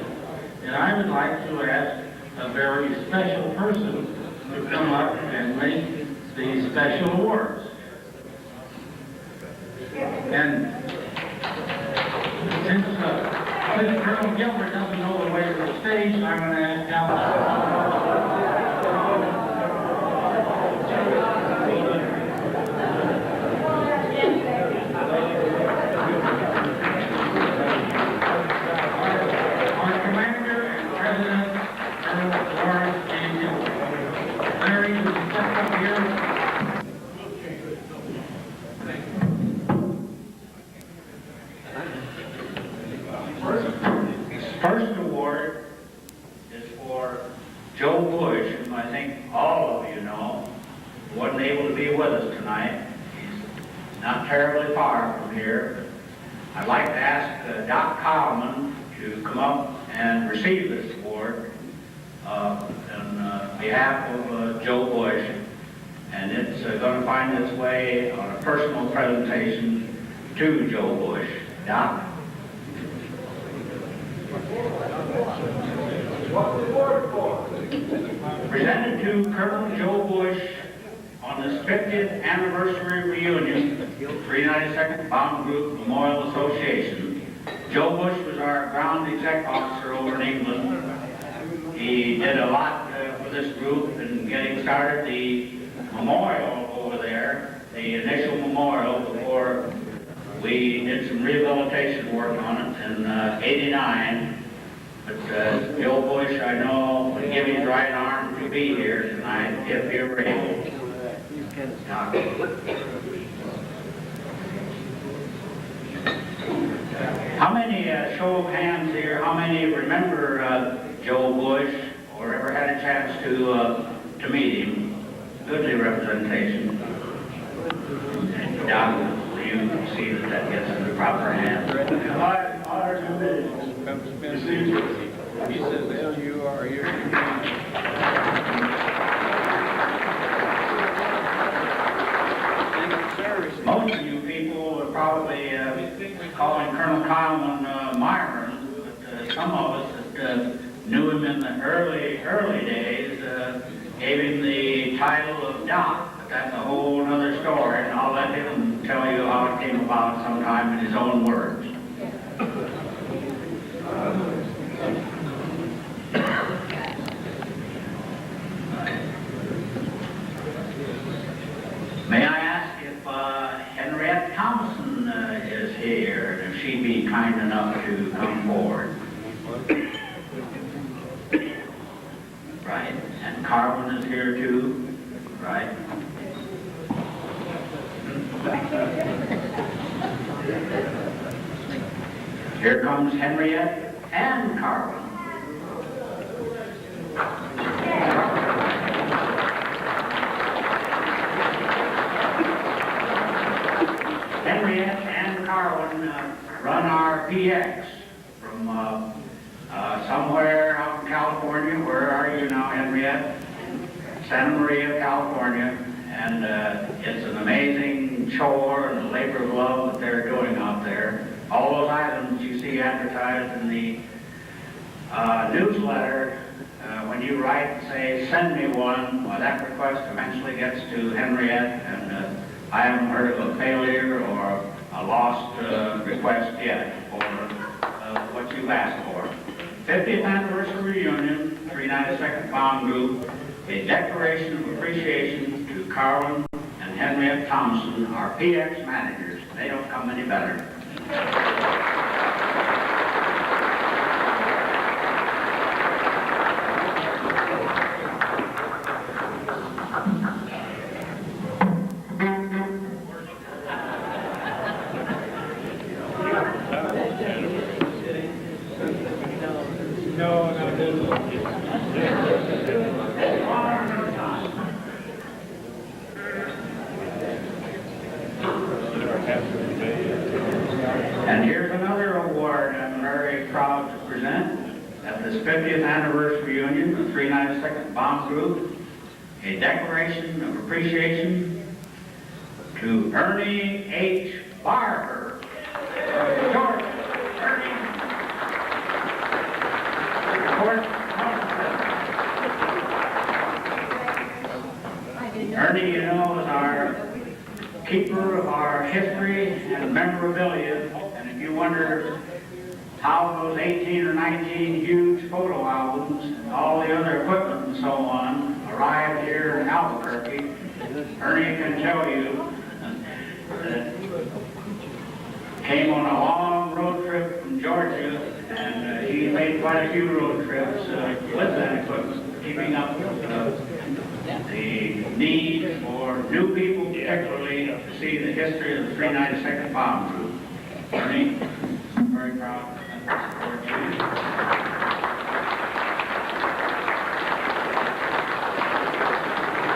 and I would like to ask a very special person to come up and make these special awards. And since Colonel Gilbert doesn't know the way to the stage, I'm going to ask Alan. First award is for Joe Bush, whom I think all of you know. Wasn't able to be with us tonight. He's not terribly far from here. I'd like to ask Doc Kallman to come up and receive this award on behalf of Joe Bush. And it's going to find its way on a personal presentation to Joe Bush. Doc? What's the award for? Presented to Colonel Joe Bush on this 50th anniversary reunion of the 392nd Bomb Group Memorial Association. Joe Bush was our ground exec officer over in England. He did a lot for this group in getting started the memorial over there, the initial memorial, before we did some rehabilitation work on it in '89. But Joe Bush, I know, would give his right arm to be here tonight if he were able. How many, show of hands here, how many remember Joe Bush or ever had a chance to meet him? Goodly representation. Down, will you see that that gets in the proper hands? Honor to me. He says L-U-R-U. Most of you people are probably calling Colonel Kyleman Myron, but some of us that knew him in the early days gave him the title of Doc. But that's a whole other story, and I'll let him tell you how it came about sometime in his own words. May I ask if Henriette Thompson is here, and if she'd be kind enough to come forward. Right, and Carmen is here too, right? Here comes Henriette and Carmen. Henriette and Carlin run our PX from somewhere out in California. Where are you now, Henriette? Santa Maria, California. And it's an amazing chore and labor of love that they're doing out there. All those items you see advertised in the newsletter, when you write and say, send me one, well, that request eventually gets to Henriette, and I haven't heard of a failure or a lost request yet for what you've asked for. 50th anniversary reunion, 392nd Bomb Group, a declaration of appreciation to Carlin and Henriette Thompson, our PX managers. They don't come any better. And here's another award I'm very proud to present at this 50th anniversary reunion of 392nd Bomb Group, a declaration of appreciation to Ernie H. Barber. Georgia. Ernie. Ernie, you know, is our keeper of our history and memorabilia, and if you wonder how those 18 or 19 huge photo albums and all the other equipment and so on arrived here in Albuquerque, Ernie can tell you that came on a long road trip from Georgia, and he made quite a few road trips with that equipment, keeping up with the need for new people, particularly, to see the history of the 392nd Bomb Group. Ernie, I'm very proud of that support you.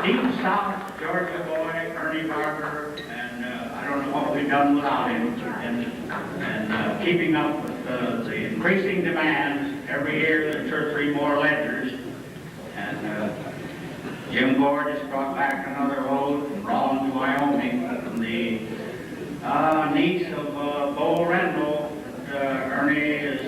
Deep South Georgia boy, Ernie Barber, and I don't know what we've done without him, and keeping up with the increasing demands. Every year there's 2 or 3 more ledgers, and Jim Gord has brought back another load from Rawlins, Wyoming, from the niece of Bo Rendell. Ernie is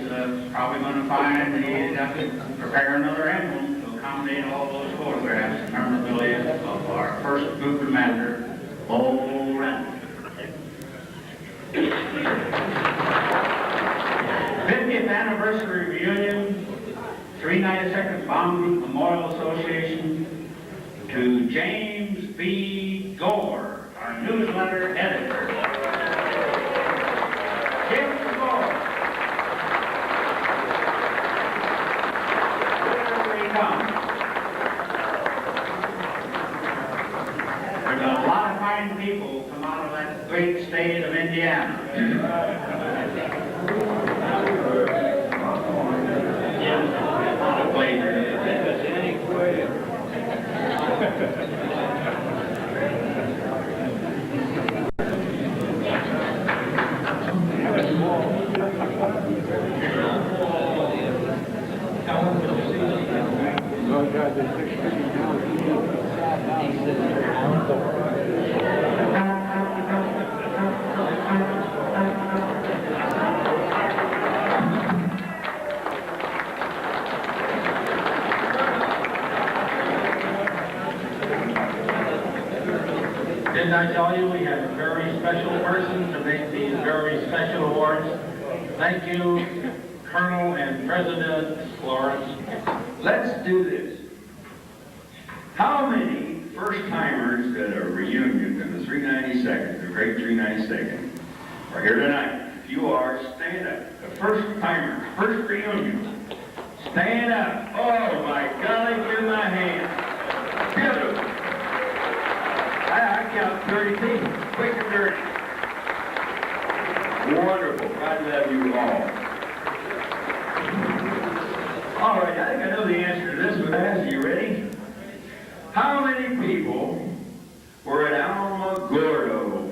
probably going to find that he's got to prepare another emblem to accommodate all those photographs and memorabilia of our first first group commander, Bull Run. 50th Anniversary Reunion, 392nd Bomb Group Memorial Association, to James B. Gore, our newsletter editor. James Gore. Here he comes. There's a lot of fine people come out of that great state of Indiana. Didn't I tell you we have a very special person to make these very special awards? Thank you, Colonel and President Lawrence. Let's do this. How many first-timers at a reunion in the 392nd, the great 392nd, are here tonight? If you are, stand up. The first-timers, first reunion. Stand up. Oh, my golly, give my hand. Beautiful. I count 30 people, quick and dirty. Wonderful. Glad to have you all. All right, I think I know the answer to this, but are you ready? How many people were at Alamogordo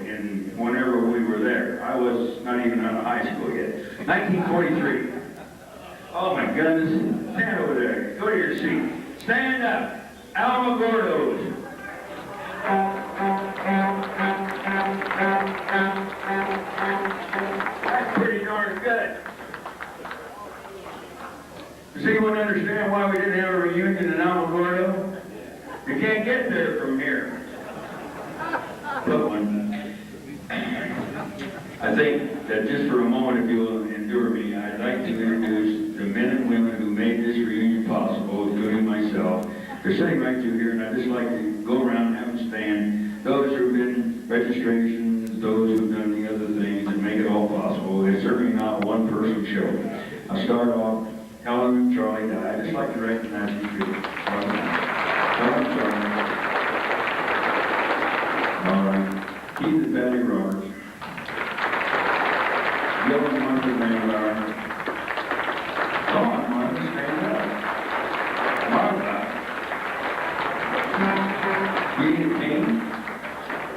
whenever we were there? I was not even out of high school yet. 1943. Oh my goodness. Stand over there. Go to your seat. Stand up. Alamogordos. That's pretty darn good. Does anyone understand why we didn't have a reunion in Alamogordo? You can't get there from here. I think that just for a moment, if you'll endure me, I'd like to introduce the men and women who made this reunion possible, including myself. They're sitting right through here, and I'd just like to go around and have them stand. Those who've been registrations, those who've done the other things and make it all possible. It's certainly not a one-person show. I'll start off, Helen and Charlie Dye. I'd just like to recognize you too. Helen, Charlie. All right. Keith and Patty Roberts. Bill and Martha Vanguard. Come on, Martha, stand up. Martha. You eat a king?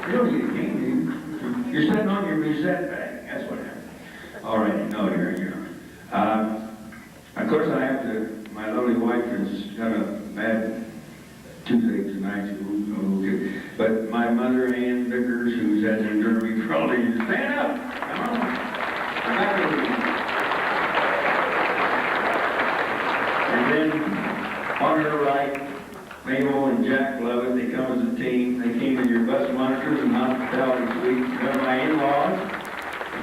You don't eat a king, do you? You're sitting on your musette bag. That's what happened. All right, no, you're. Of course, I have to. My lovely wife has got a bad toothache tonight. But my mother, Ann Vickers, who's had to endure me for all these years, stand up. Come on. And then on her right, Mabel and Jack Lovett, they come as a team. They came in your bus monitors and hospitality suites. They're my in-laws,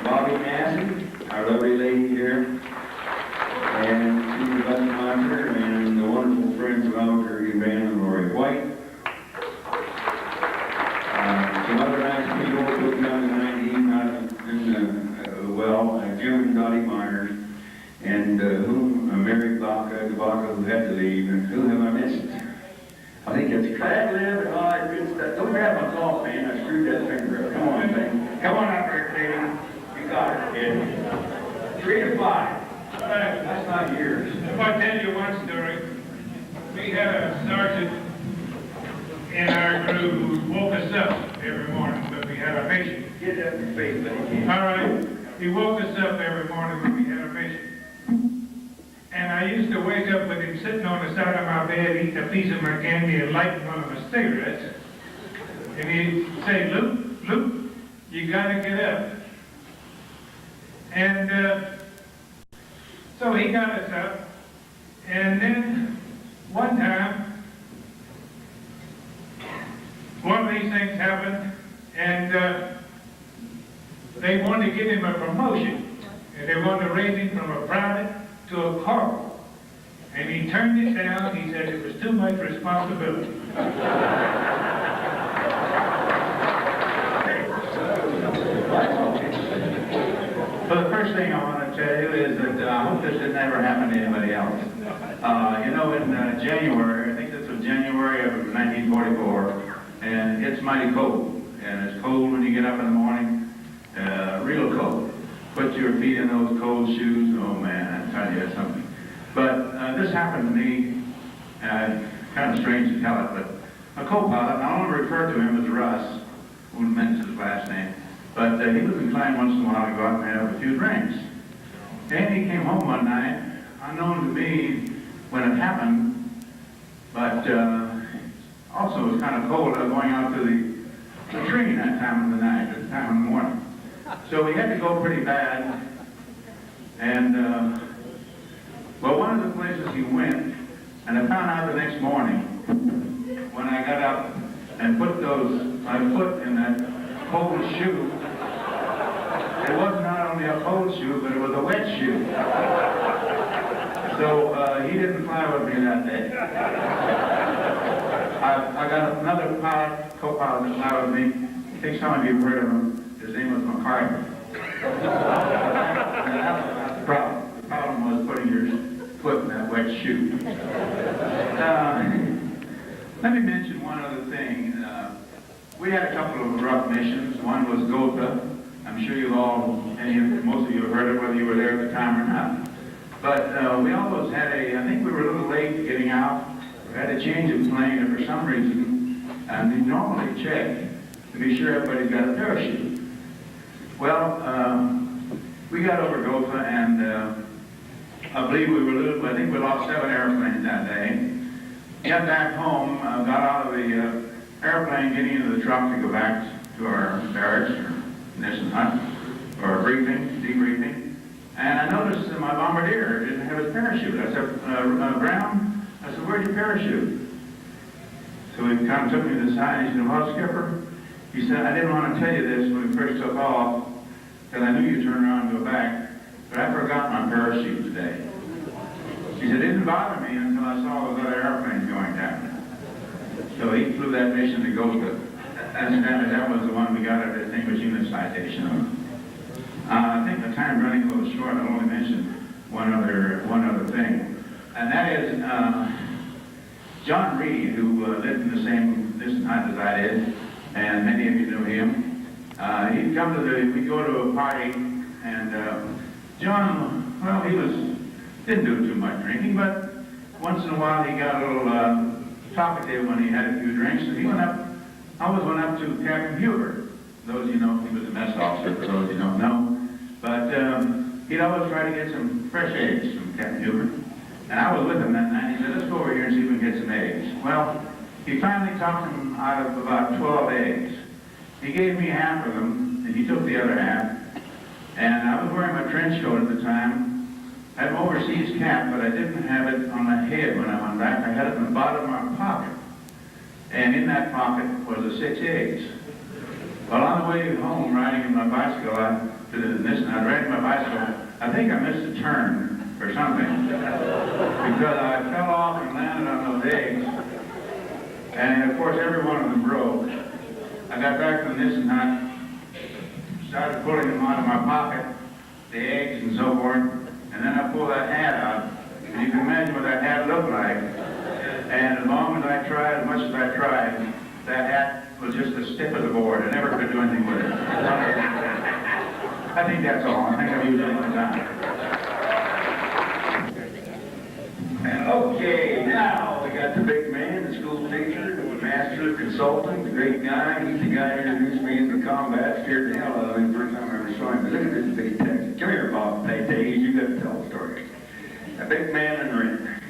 Bobby Massey, our lovely lady here, and she's the bus monitor, and the wonderful friends of Albuquerque band and Lori White. Some other nice people put down in the 90s, Jim and Dottie Myers, and Mary Baca, who had to leave, and who have I missed? I think it's Brad Liv and all that good stuff. Don't grab my golf, man. I screwed that finger up. Come on, man. Come on up here, Katie. You got it, kid. 3 to 5. That's not yours. If I tell you one story, we had a sergeant in our group who woke us up every morning when we had our mission. Get up your face, but he can't. All right. He woke us up every morning when we had our mission. And I used to wake up with him sitting on the side of my bed, eating a piece of my candy and lighting one of my cigarettes. And he'd say, Luke, you gotta get up. And so he got us up. And then one one of these things happened, and they wanted to give him a promotion. And they wanted to raise him from a private to a corporal. And he turned it down. He said it was too much responsibility. Well, the first thing I want to tell you is that I hope this didn't ever happen to anybody else. You know, in January, I think this was January of 1944, and it's mighty cold. And it's cold when you get up in the morning, real cold. Put your feet in those cold shoes, oh man, I tell you, it's something. But this happened to me, kind of strange to tell it, but a co-pilot, and I want to refer to him as Russ, wouldn't mention his last name, but he was inclined once in a while to go out and have a few drinks. And he came home one night, unknown to me when it happened, but also it was kind of cold going out to the tree that time of the night, that time of the morning. So we had to go pretty bad, and well, one of the places he went, and I found out the next morning when I got up and put my foot in that cold shoe. It was not only a cold shoe, but it was a wet shoe. So he didn't fly with me that day. I got another co-pilot that fly with me. I think some of you have heard of him. His name was McCarthy. That's the problem. The problem was putting your foot in that wet shoe. Let me mention one other thing. We had a couple of rough missions. One was Gotha. I'm sure most of you have heard of it, whether you were there at the time or not. But we always had I think we were a little late getting out. We had a change of plane, and for some reason, and we normally check to be sure everybody's got a parachute. Well, we got over Gotha, and I believe I think we lost 7 airplanes that day. Got back home, got out of the airplane, getting into the truck to go back to our barracks, or Nissen hut, or debriefing. And I noticed that my bombardier didn't have his parachute. I said, Brown, where's your parachute? So he kind of took me to the side, and he said, well, Skipper, he said, I didn't want to tell you this when we first took off, because I knew you'd turn around and go back, but I forgot my parachute today. He said, it didn't bother me until I saw those other airplanes going down. So he flew that mission to Gotha. And that was the one we got a distinguished unit citation on. I think the time running a little short. I'll only mention one other thing. And that is John Reed, who lived in the same Nissen hut as I did, and many of you knew him. He'd come we'd go to a party, and John, well, didn't do too much drinking, but once in a while he got a little talkative when he had a few drinks, and he always went up to Captain Huber. Those of you know, he was a mess officer, for those you don't know. But he'd always try to get some fresh eggs from Captain Huber. And I was with him that night. He said, let's go over here and see if we can get some eggs. Well, he finally talked him out of about 12 eggs. He gave me half of them, and he took the other half. And I was wearing my trench coat at the time. I had an overseas cap, but I didn't have it on my head when I went back. I had it in the bottom of my pocket. And in that pocket was the 6 eggs. Well, on the way home, riding in my bicycle, I'd riding my bicycle. I think I missed a turn or something, because I fell off and landed on those eggs. And of course, every one of them broke. I got back to the Nissen hut, started pulling them out of my pocket, the eggs and so forth, and then I pulled that hat out. And you can imagine what that hat looked like. And as long as I tried, as much as I tried, that hat was just a stiff as a board. I never could do anything with it. I think that's all. I think I've used it my time. And okay, now we got the big man, the school teacher, the master consultant, the great guy. He's the guy who introduced me into combat, scared the hell out of me the first time I ever saw him. But look at this big Texan. Come here, Bob Payday. You got to tell the story. A big man in red.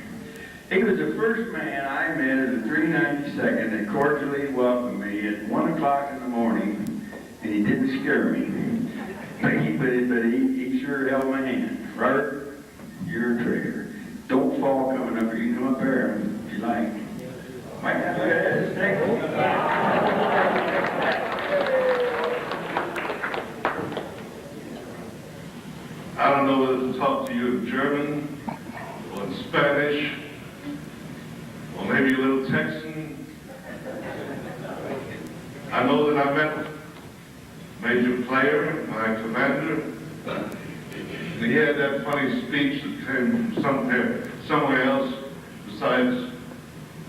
He was the first man I met at the 392nd that cordially welcomed me at 1 o'clock in the morning, and he didn't scare me. But he sure held my hand. Robert, you're a traitor. Don't fall coming up here. You come up there if you like. Might have to look at this thing. you in German, or in Spanish, or maybe a little Texan. I know that I met Major Player, my commander, and he had that funny speech that came from somewhere else besides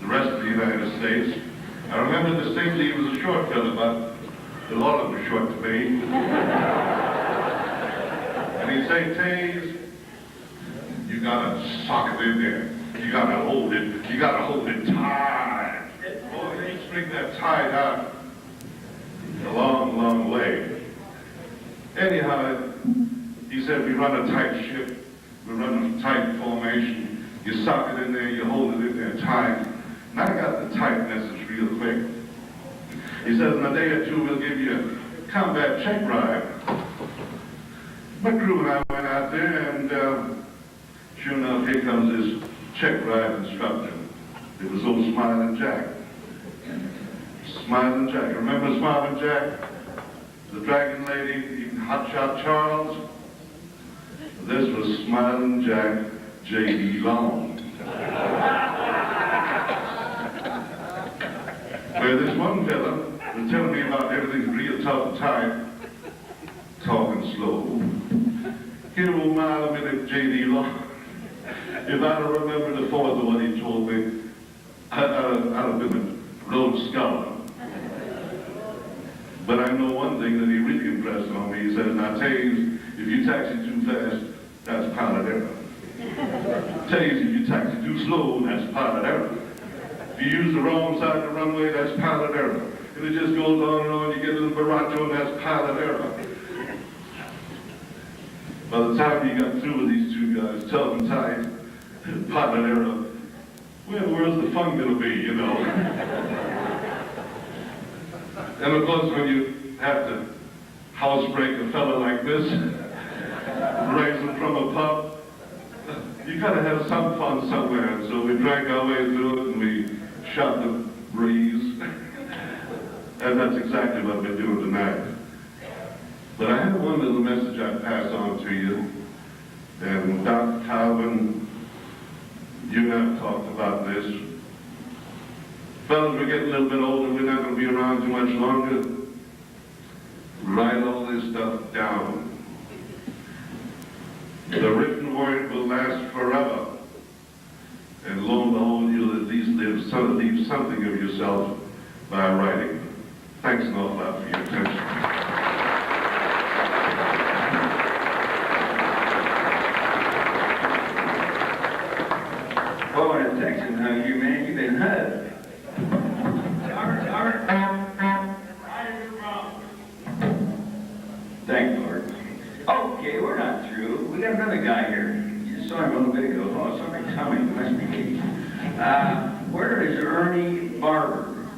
the rest of the United States. I remember distinctly he was a short fellow, but all of them were short to me. And he'd say, Taze, you gotta sock it in there. You gotta hold it. You gotta hold it tight. Boy, they string that tight out a long, long way. Anyhow, he said, we run a tight ship. We run a tight formation. You sock it in there, you hold it in there tight. And I got the tight message real quick. He says, in a day or two, we'll give you a combat check ride. My crew and I went out there, and sure enough, here comes this check ride instructor. It was old Smiling Jack. Smiling Jack. Remember Smiling Jack? The Dragon Lady, even Hotshot Charles? This was Smiling Jack J.D. Long. Where this one fella was telling me about everything's real tough and tight, talking slow. Here, old mile a minute, J.D. Long. If I'd have remembered the fourth of what he told me, I'd have been a Rhodes Scholar. But I know one thing that he really impressed on me. He said, now, Taze, if you taxi too fast, that's pilot error. Taze, if you taxi too slow, that's pilot error. If you use the wrong side of the runway, that's pilot error. And it just goes on and on. You get a little baracho, and that's pilot error. By the time he got through with these two guys, tough and tight, pilot error, where in the world's the fun gonna be, you know? And of course, when you have to housebreak a fella like this, raise him from a pub, you gotta have some fun somewhere. And so we drank our way through it, and we shot the breeze. And that's exactly what we're doing tonight. But I have one little message I'd pass on to you. And Dr. Calvin, you and I have talked about this. Fellas, we're getting a little bit older. We're not going to be around too much longer. Write all this stuff down. The written word will last forever. And lo and behold, you'll at least leave something of yourself by writing. Thanks an awful lot for your attention. Oh, in Texas, how you, man? You've been hugged. Thanks, Lord. Okay, we're not through. We got another guy here. You saw him a little bit ago. Oh, somebody tell me. It must be me. Where is Ernie Barber?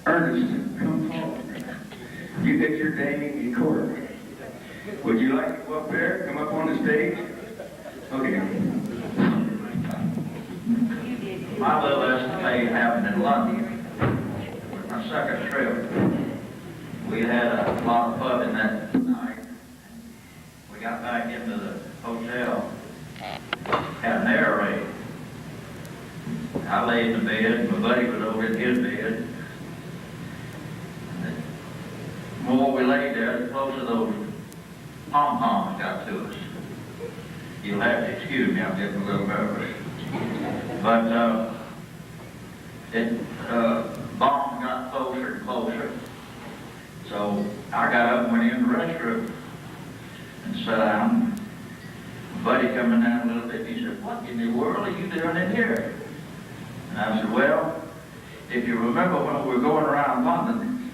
Ernest, come forward. You get your dang in court. Would you like to go up there? Come up on the stage? Okay. My little escapade happened in London. My second trip. We had a lot of fun in that night. We got back into the hotel, had an air raid. I lay in the bed, my buddy was over in his bed. The more we laid there, the closer those pom-poms got to us. You'll have to excuse me, I'm getting a little nervous. But bomb got closer and closer. So I got up and went in the restroom and sat down. My buddy coming down a little bit, he said, what in the world are you doing in here? And I said, well, if you remember when we were going around London,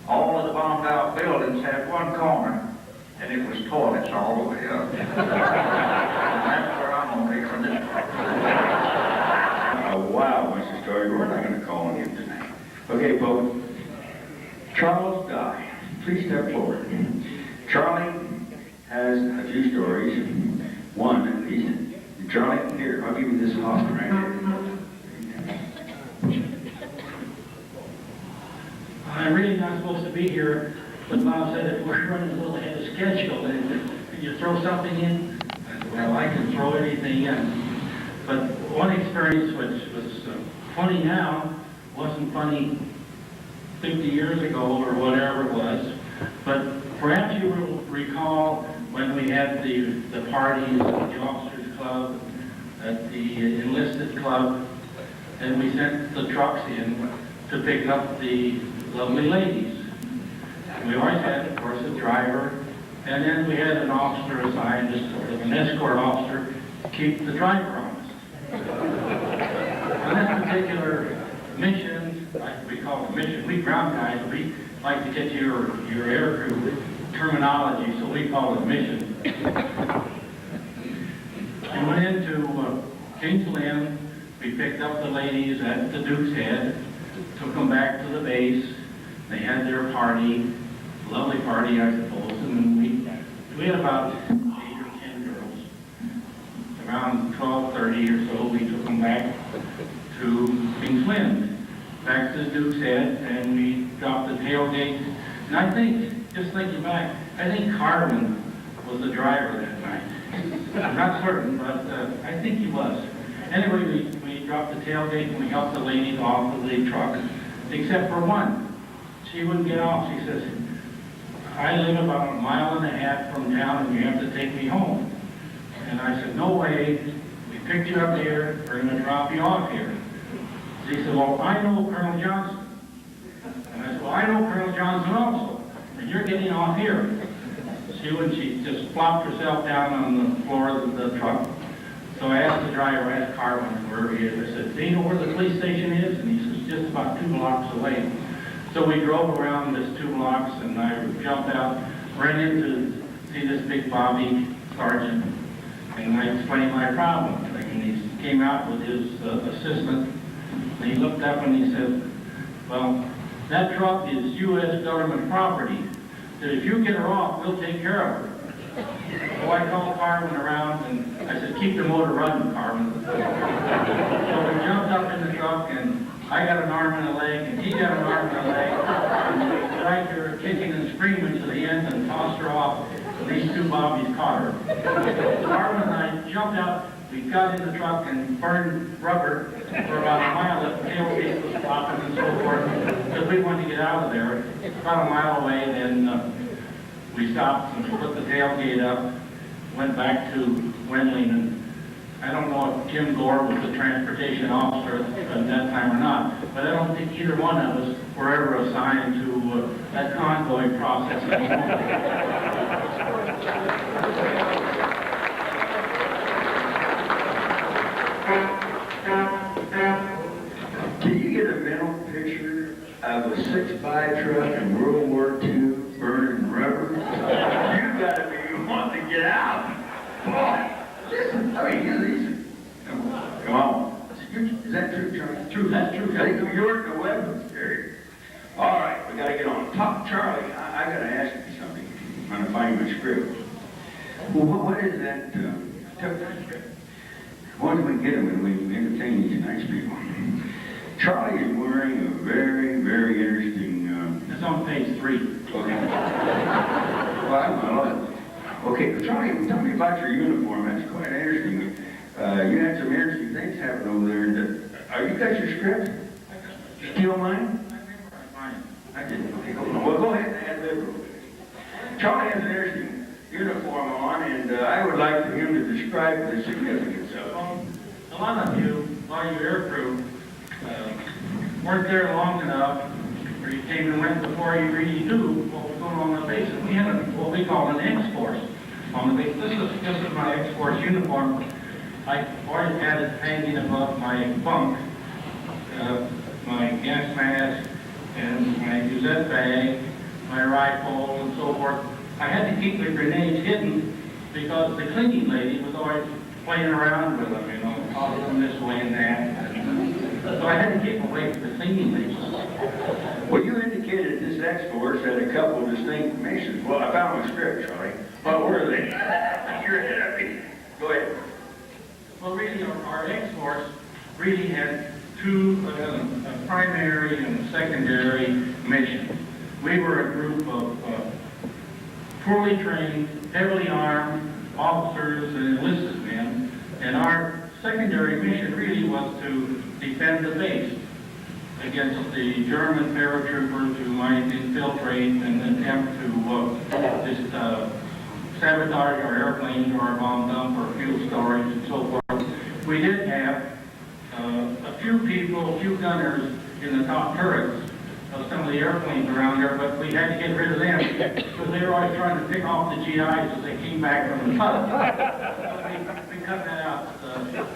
all of the bombed out buildings had one corner, and it was toilets all the way up. And that's where I'm going to be from this point. Oh, wow, Mr. Story. We're not going to call on him tonight. Okay, folks. Charles Dye, please step forward. Charlie has a few stories, one at least. Charlie, here, I'll give you this hawk right here. I'm really not supposed to be here, but Bob said that we're running a little ahead of schedule, and could you throw something in? well, I can throw anything in. But one experience which was funny now wasn't funny 50 years ago or whatever it was. But perhaps you will recall when we had the parties at the Officers Club, at the Enlisted Club, and we sent the trucks in to pick up the lovely ladies. We always had, of course, a driver, and then we had an officer assigned, just sort of an escort officer, to keep the driver honest. On this particular mission, like we call it a mission, we ground guys, we like to get your aircrew terminology, so we call it a mission. We went into Kings Lynn, we picked up the ladies at the Duke's Head, took them back to the base. They had their party, lovely party, I suppose, and we had about 8 or 10 girls. Around 12:30 or so, we took them back to Kings Lynn, back to the Duke's Head, and we dropped the tailgate. And I think, just thinking back, I think Carvin was the driver that night. I'm not certain, but I think he was. Anyway, we dropped the tailgate and we helped the ladies off of the truck, except for one. She wouldn't get off. She says, I live about 1.5 miles from town and you have to take me home. And I said, no way. We picked you up here. We're going to drop you off here. She said, well, I know Colonel Johnson. And I said, well, I know Colonel Johnson also. And you're getting off here. She just flopped herself down on the floor of the truck. So I asked the driver, I asked Carvin where he is. I said, do you know where the police station is? And he says, just about 2 blocks away. So we drove around this 2 blocks and I jumped out, ran in to see this big Bobby sergeant. And I explained my problem. And he came out with his assistant. And he looked up and he said, well, that truck is U.S. government property. That if you get her off, we'll take care of her. So I called Carvin around and I said, keep the motor running, Carvin. So we jumped up in the truck and I got an arm and a leg and he got an arm and a leg. And we dragged her kicking and screaming to the end and tossed her off. And these 2 Bobbies caught her. Carvin and I jumped out. We got in the truck and burned rubber for about 1 mile. The tailgate was flopping and so forth. Because we wanted to get out of there. About 1 mile away, then we stopped and put the tailgate up, went back to Wendling, and I don't know if Jim Gore was the transportation officer at that time or not, but I don't think either one of us were ever assigned to that convoy process anymore. Can you get a mental picture of a 6x truck in World War II burning rubber? You gotta be wanting to get out. Boy, listen, I mean, these. Come on. Is that true, Charlie? True, that's true. I think you're the weapons carrier. All right, we gotta get on. Charlie, I gotta ask you something. I'm gonna find my script. Well, what is that? Why do we get them when we entertain these nice people? Charlie is wearing a very, very interesting... It's on page 3. Okay. Well, I don't know. Okay, Charlie, tell me about your uniform. That's quite interesting. You had some interesting things happen over there. You got your script? Steal mine? I didn't. Okay, hold on. Well, go ahead and add liberal. Charlie has an interesting uniform on, and I would like for him to describe the significance of it. A lot of you air crew, weren't there long enough, or you came and went before you really knew what was going on the base. We had what we call an X-Force on the base. This is my X-Force uniform. I always had it hanging above my bunk, my gas mask, and my Gazette bag, my rifle, and so forth. I had to keep the grenades hidden because the cleaning lady was always playing around with them, you know, tossing them this way and that. So I had to keep away from the cleaning ladies. Well, you indicated this X-Force had a couple of distinct missions. Well, I found my script, Charlie. What were they? You're ahead of me. Go ahead. Well, really, our X-Force really had 2 a primary and secondary missions. We were a group of poorly trained, heavily armed, officers and enlisted men. And our secondary mission really was to defend the base against the German paratroopers who might infiltrate and attempt to just sabotage our airplanes or our bomb dump or fuel storage and so forth. We did have a few people, a few gunners in the top turrets of some of the airplanes around there, but we had to get rid of them because they were always trying to pick off the GIs as they came back from the tunnel. We cut that out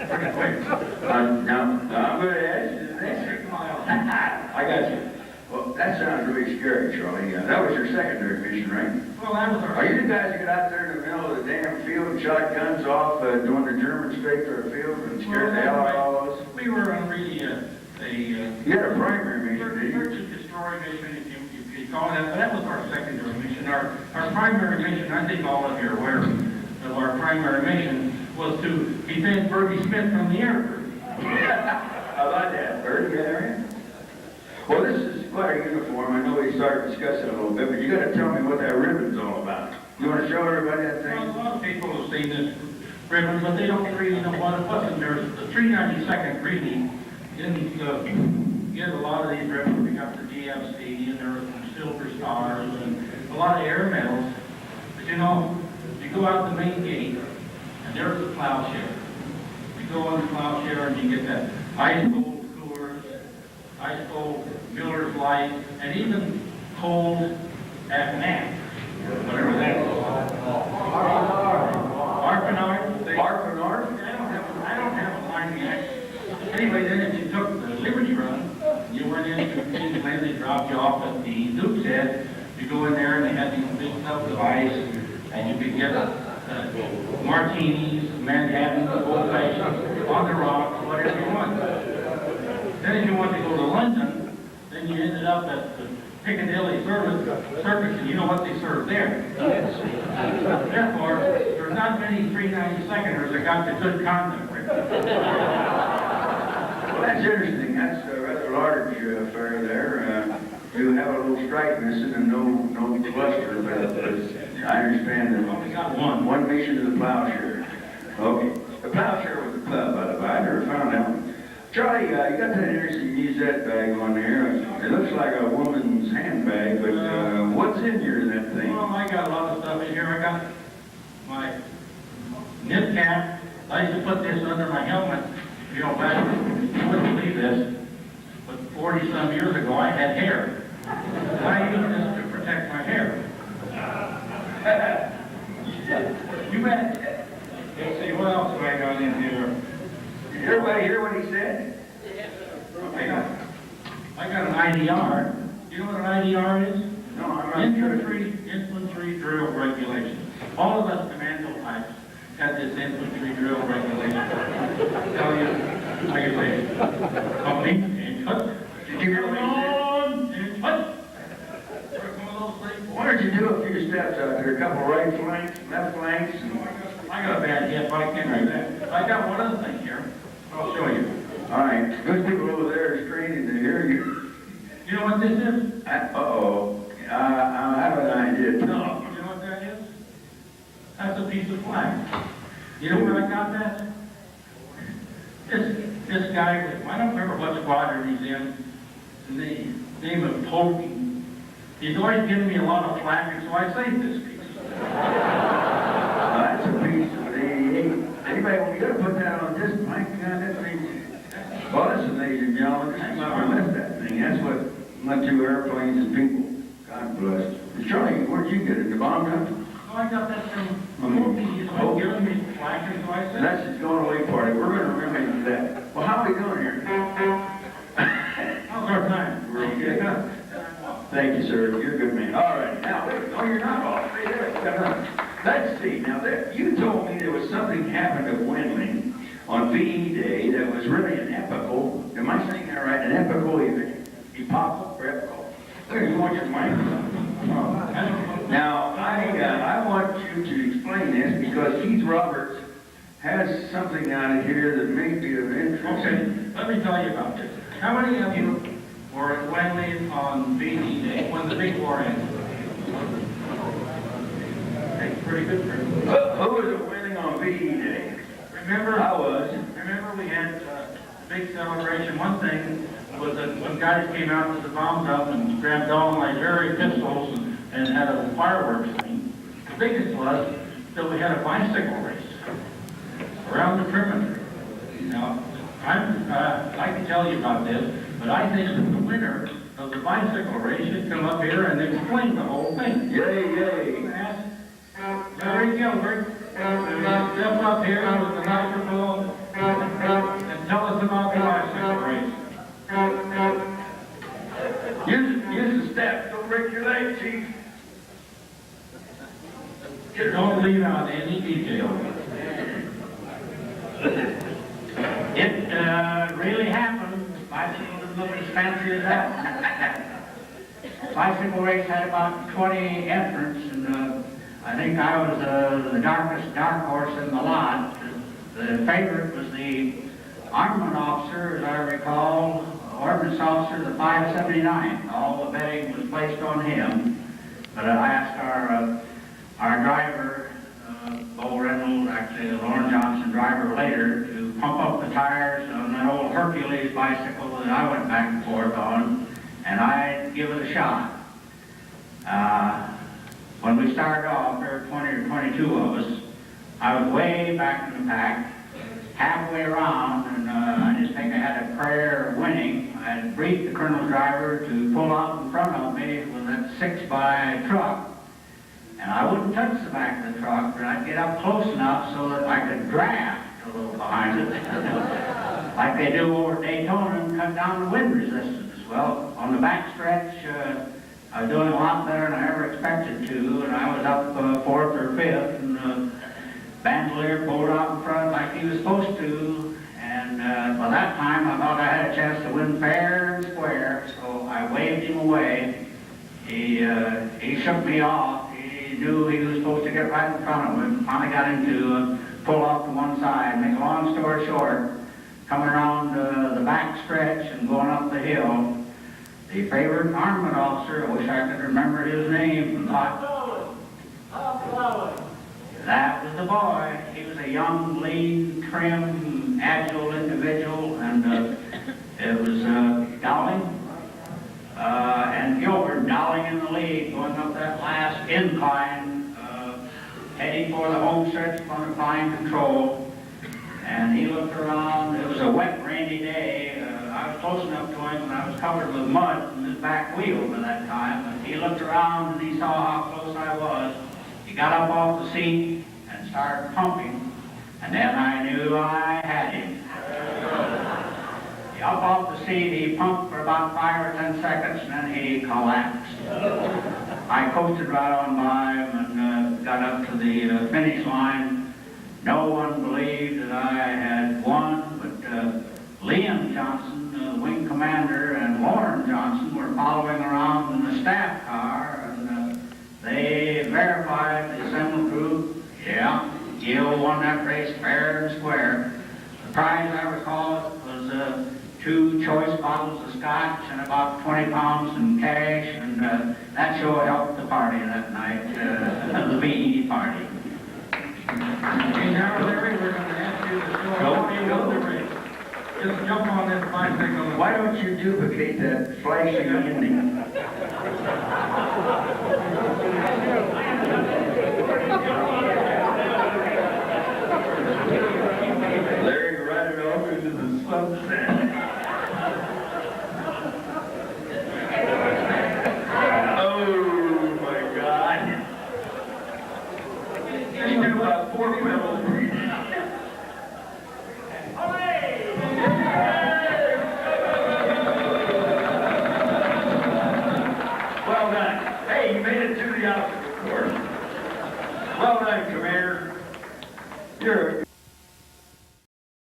pretty quick. Now, I'm going to ask you the next. I got you. Well, that sounds really scary, Charlie. That was your secondary mission, right? Well, that was our... Are you the guys that got out there in the middle of the damn field and shot guns off doing the German straight through the field and scared the hell out of all of us? We were on really You had a primary mission, didn't you? search and destroy mission, if you call it that, but that was our secondary mission. Our primary mission, I think all of you are aware of our primary mission, was to defend Bertie Smith from the air crew. How about that? Bertie, there? Well, this is quite a uniform. I know we started discussing it a little bit, but you got to tell me what that ribbon's all about. You want to show everybody that thing? Well, a lot of people have seen this ribbon, but they don't really know what it was. And there's the 392nd really didn't get a lot of these ribbons. We got the GFC, and there were some silver stars, and a lot of air medals. But you know, you go out the main gate, and there's the plowshare. You go on the plowshare, and you get that ice cold Coors, ice cold Miller's Light, and even cold Afghan, whatever that is. Arpanard. Arpanard? I don't have a line yet. Anyway, then if you took the Liberty Run, you went into Queensland, they dropped you off at the Duke's Head. You go in there and they had these big tubs of ice, and you could get martinis, Manhattans, old fashions, on the rocks, whatever you want. Then if you want to go to London, then you ended up at the Piccadilly Circus, and you know what they serve there. Therefore, there's not many 392nders that got the good conduct record. Well, that's interesting. That's a rather large affair there. You have a little strike missing and no cluster, but I understand that. Well, we got one. One mission to the plowshare. Okay. The plowshare was a club, by the way. I never found that one. Charlie, you got that interesting musette bag on there. It looks like a woman's handbag, but what's in here in that thing? Well, I got a lot of stuff in here. I got my knit cap. I used to put this under my helmet. You know, back, you wouldn't believe this, but 40-some years ago, I had hair. And I used this to protect my hair. You bet. Let's see, what else have I got in here? Did everybody hear what he said? I got an IDR. You know what an IDR is? No, I'm not sure. Infantry drill regulations. All of us commando types had this infantry drill regulation. Tell you, like I say, company, and cut. Did you hear what he said? And cut. Why don't you do a few steps out there? A couple right flanks, left flanks, and... I got a bad hip, I can't do that. I got one other thing here. I'll show you. All right, those people over there are straining to hear you. You know what this is? Uh-oh. I have an idea. No. You know what that is? That's a piece of flag. You know where I got that? This guy, I don't remember what squadron he's in. The name of Tolkien. He's always giving me a lot of flack, and so I saved this piece. That's a piece of the... Anybody, when you gotta put that on this blank gun, that thing... Well, listen, ladies and gentlemen, that's why I left that thing. That's what went through airplanes and people. God bless. Charlie, where'd you get it? The bomb gun? Oh, I got that from Tolkien. He's always giving me flack, and so I saved it. That's his going away party. We're going to remember that. Well, how are we doing here? How's our time? We're okay. Thank you, sir. You're a good man. All right. Now, wait. No, you're not all. Stay there. Let's see. Now, you told me there was something happened at Windley on VE Day that was really an epical, am I saying that right? An epical event. Epochal or epical? There, you want your mic? Now, I want you to explain this because Keith Roberts has something out of here that may be of interest. Okay, let me tell you about this. How many of you were at Wembley on VE Day when the big war ended? Hey, pretty good for you. Who was at Remember? I was. Remember we had a big celebration. One thing was that when guys came out with the bombs up and grabbed all my very pistols and had a fireworks thing. The biggest was that we had a bicycle race around the perimeter. Now, I can tell you about this, but I think that the winner of the bicycle race should come up here and explain the whole thing. Yay, yay. Larry Gilbert, step up here with the microphone and tell us about the bicycle race. Use the steps, don't break your leg, Chief. Don't leave out any detail. It really happened. Bicycle didn't look as fancy as that. Bicycle race had about 20 entrants, and I think I was the darkest dark horse in the lot. The favorite was the armament officer, as I recall, ordnance officer, the 579. All the betting was placed on him. But I asked our driver, Bo Reynolds, actually Lauren Johnson driver later, to pump up the tires on that old Hercules bicycle that I went back and forth on, and I'd give it a shot. When we started off, there were 20 or 22 of us. I was way back in the pack, halfway around, and I just think I had a prayer of winning. I had briefed the colonel's driver to pull out in front of me with that 6x truck. And I wouldn't touch the back of the truck, but I'd get up close enough so that I could draft a little behind it. Like they do over Daytona and cut down the wind resistance. Well, on the back stretch, I was doing a lot better than I ever expected to, and I was up fourth or fifth, and the bandolier pulled out in front like he was supposed to, and by that time I thought I had a chance to win fair and square, so I waved him away. He shook me off. He knew he was supposed to get right in front of him. Finally got him to pull off to one side. Make a long story short, coming around the back stretch and going up the hill, the favorite armament officer, I wish I could remember his name, that was the boy. He was a young, lean, trim, agile individual, and it was Dowling and Gilbert, Dowling in the lead, going up that last incline, heading for the home stretch, going to find control. And he looked around. It was a wet, rainy day. I was close enough to him, and I was covered with mud from his back wheel by that time. And he looked around, and he saw how close I was. He got up off the seat and started pumping, and then I knew I had him. Up off the seat, he pumped for about 5 or 10 seconds, and then he collapsed. I coasted right on by him and got up to the finish line. No one believed that I had won, but Liam Johnson, the wing commander, and Lauren Johnson were following around in the staff car, and they verified the assembly group. Yeah, Gil won that race fair and square. The prize, I recall, was 2 choice bottles of scotch and about 20 pounds in cash, and that sure helped the party that night, the VE party. Okay, now, Larry, we're going to ask you to show how you won the race. Just jump on this bicycle. Why don't you duplicate that flashing ending? Larry riding off into the sunset. Oh my God. Just do about 4 pedals. Well done. Hey, you made it to the obstacle course. Well done, Commander. You're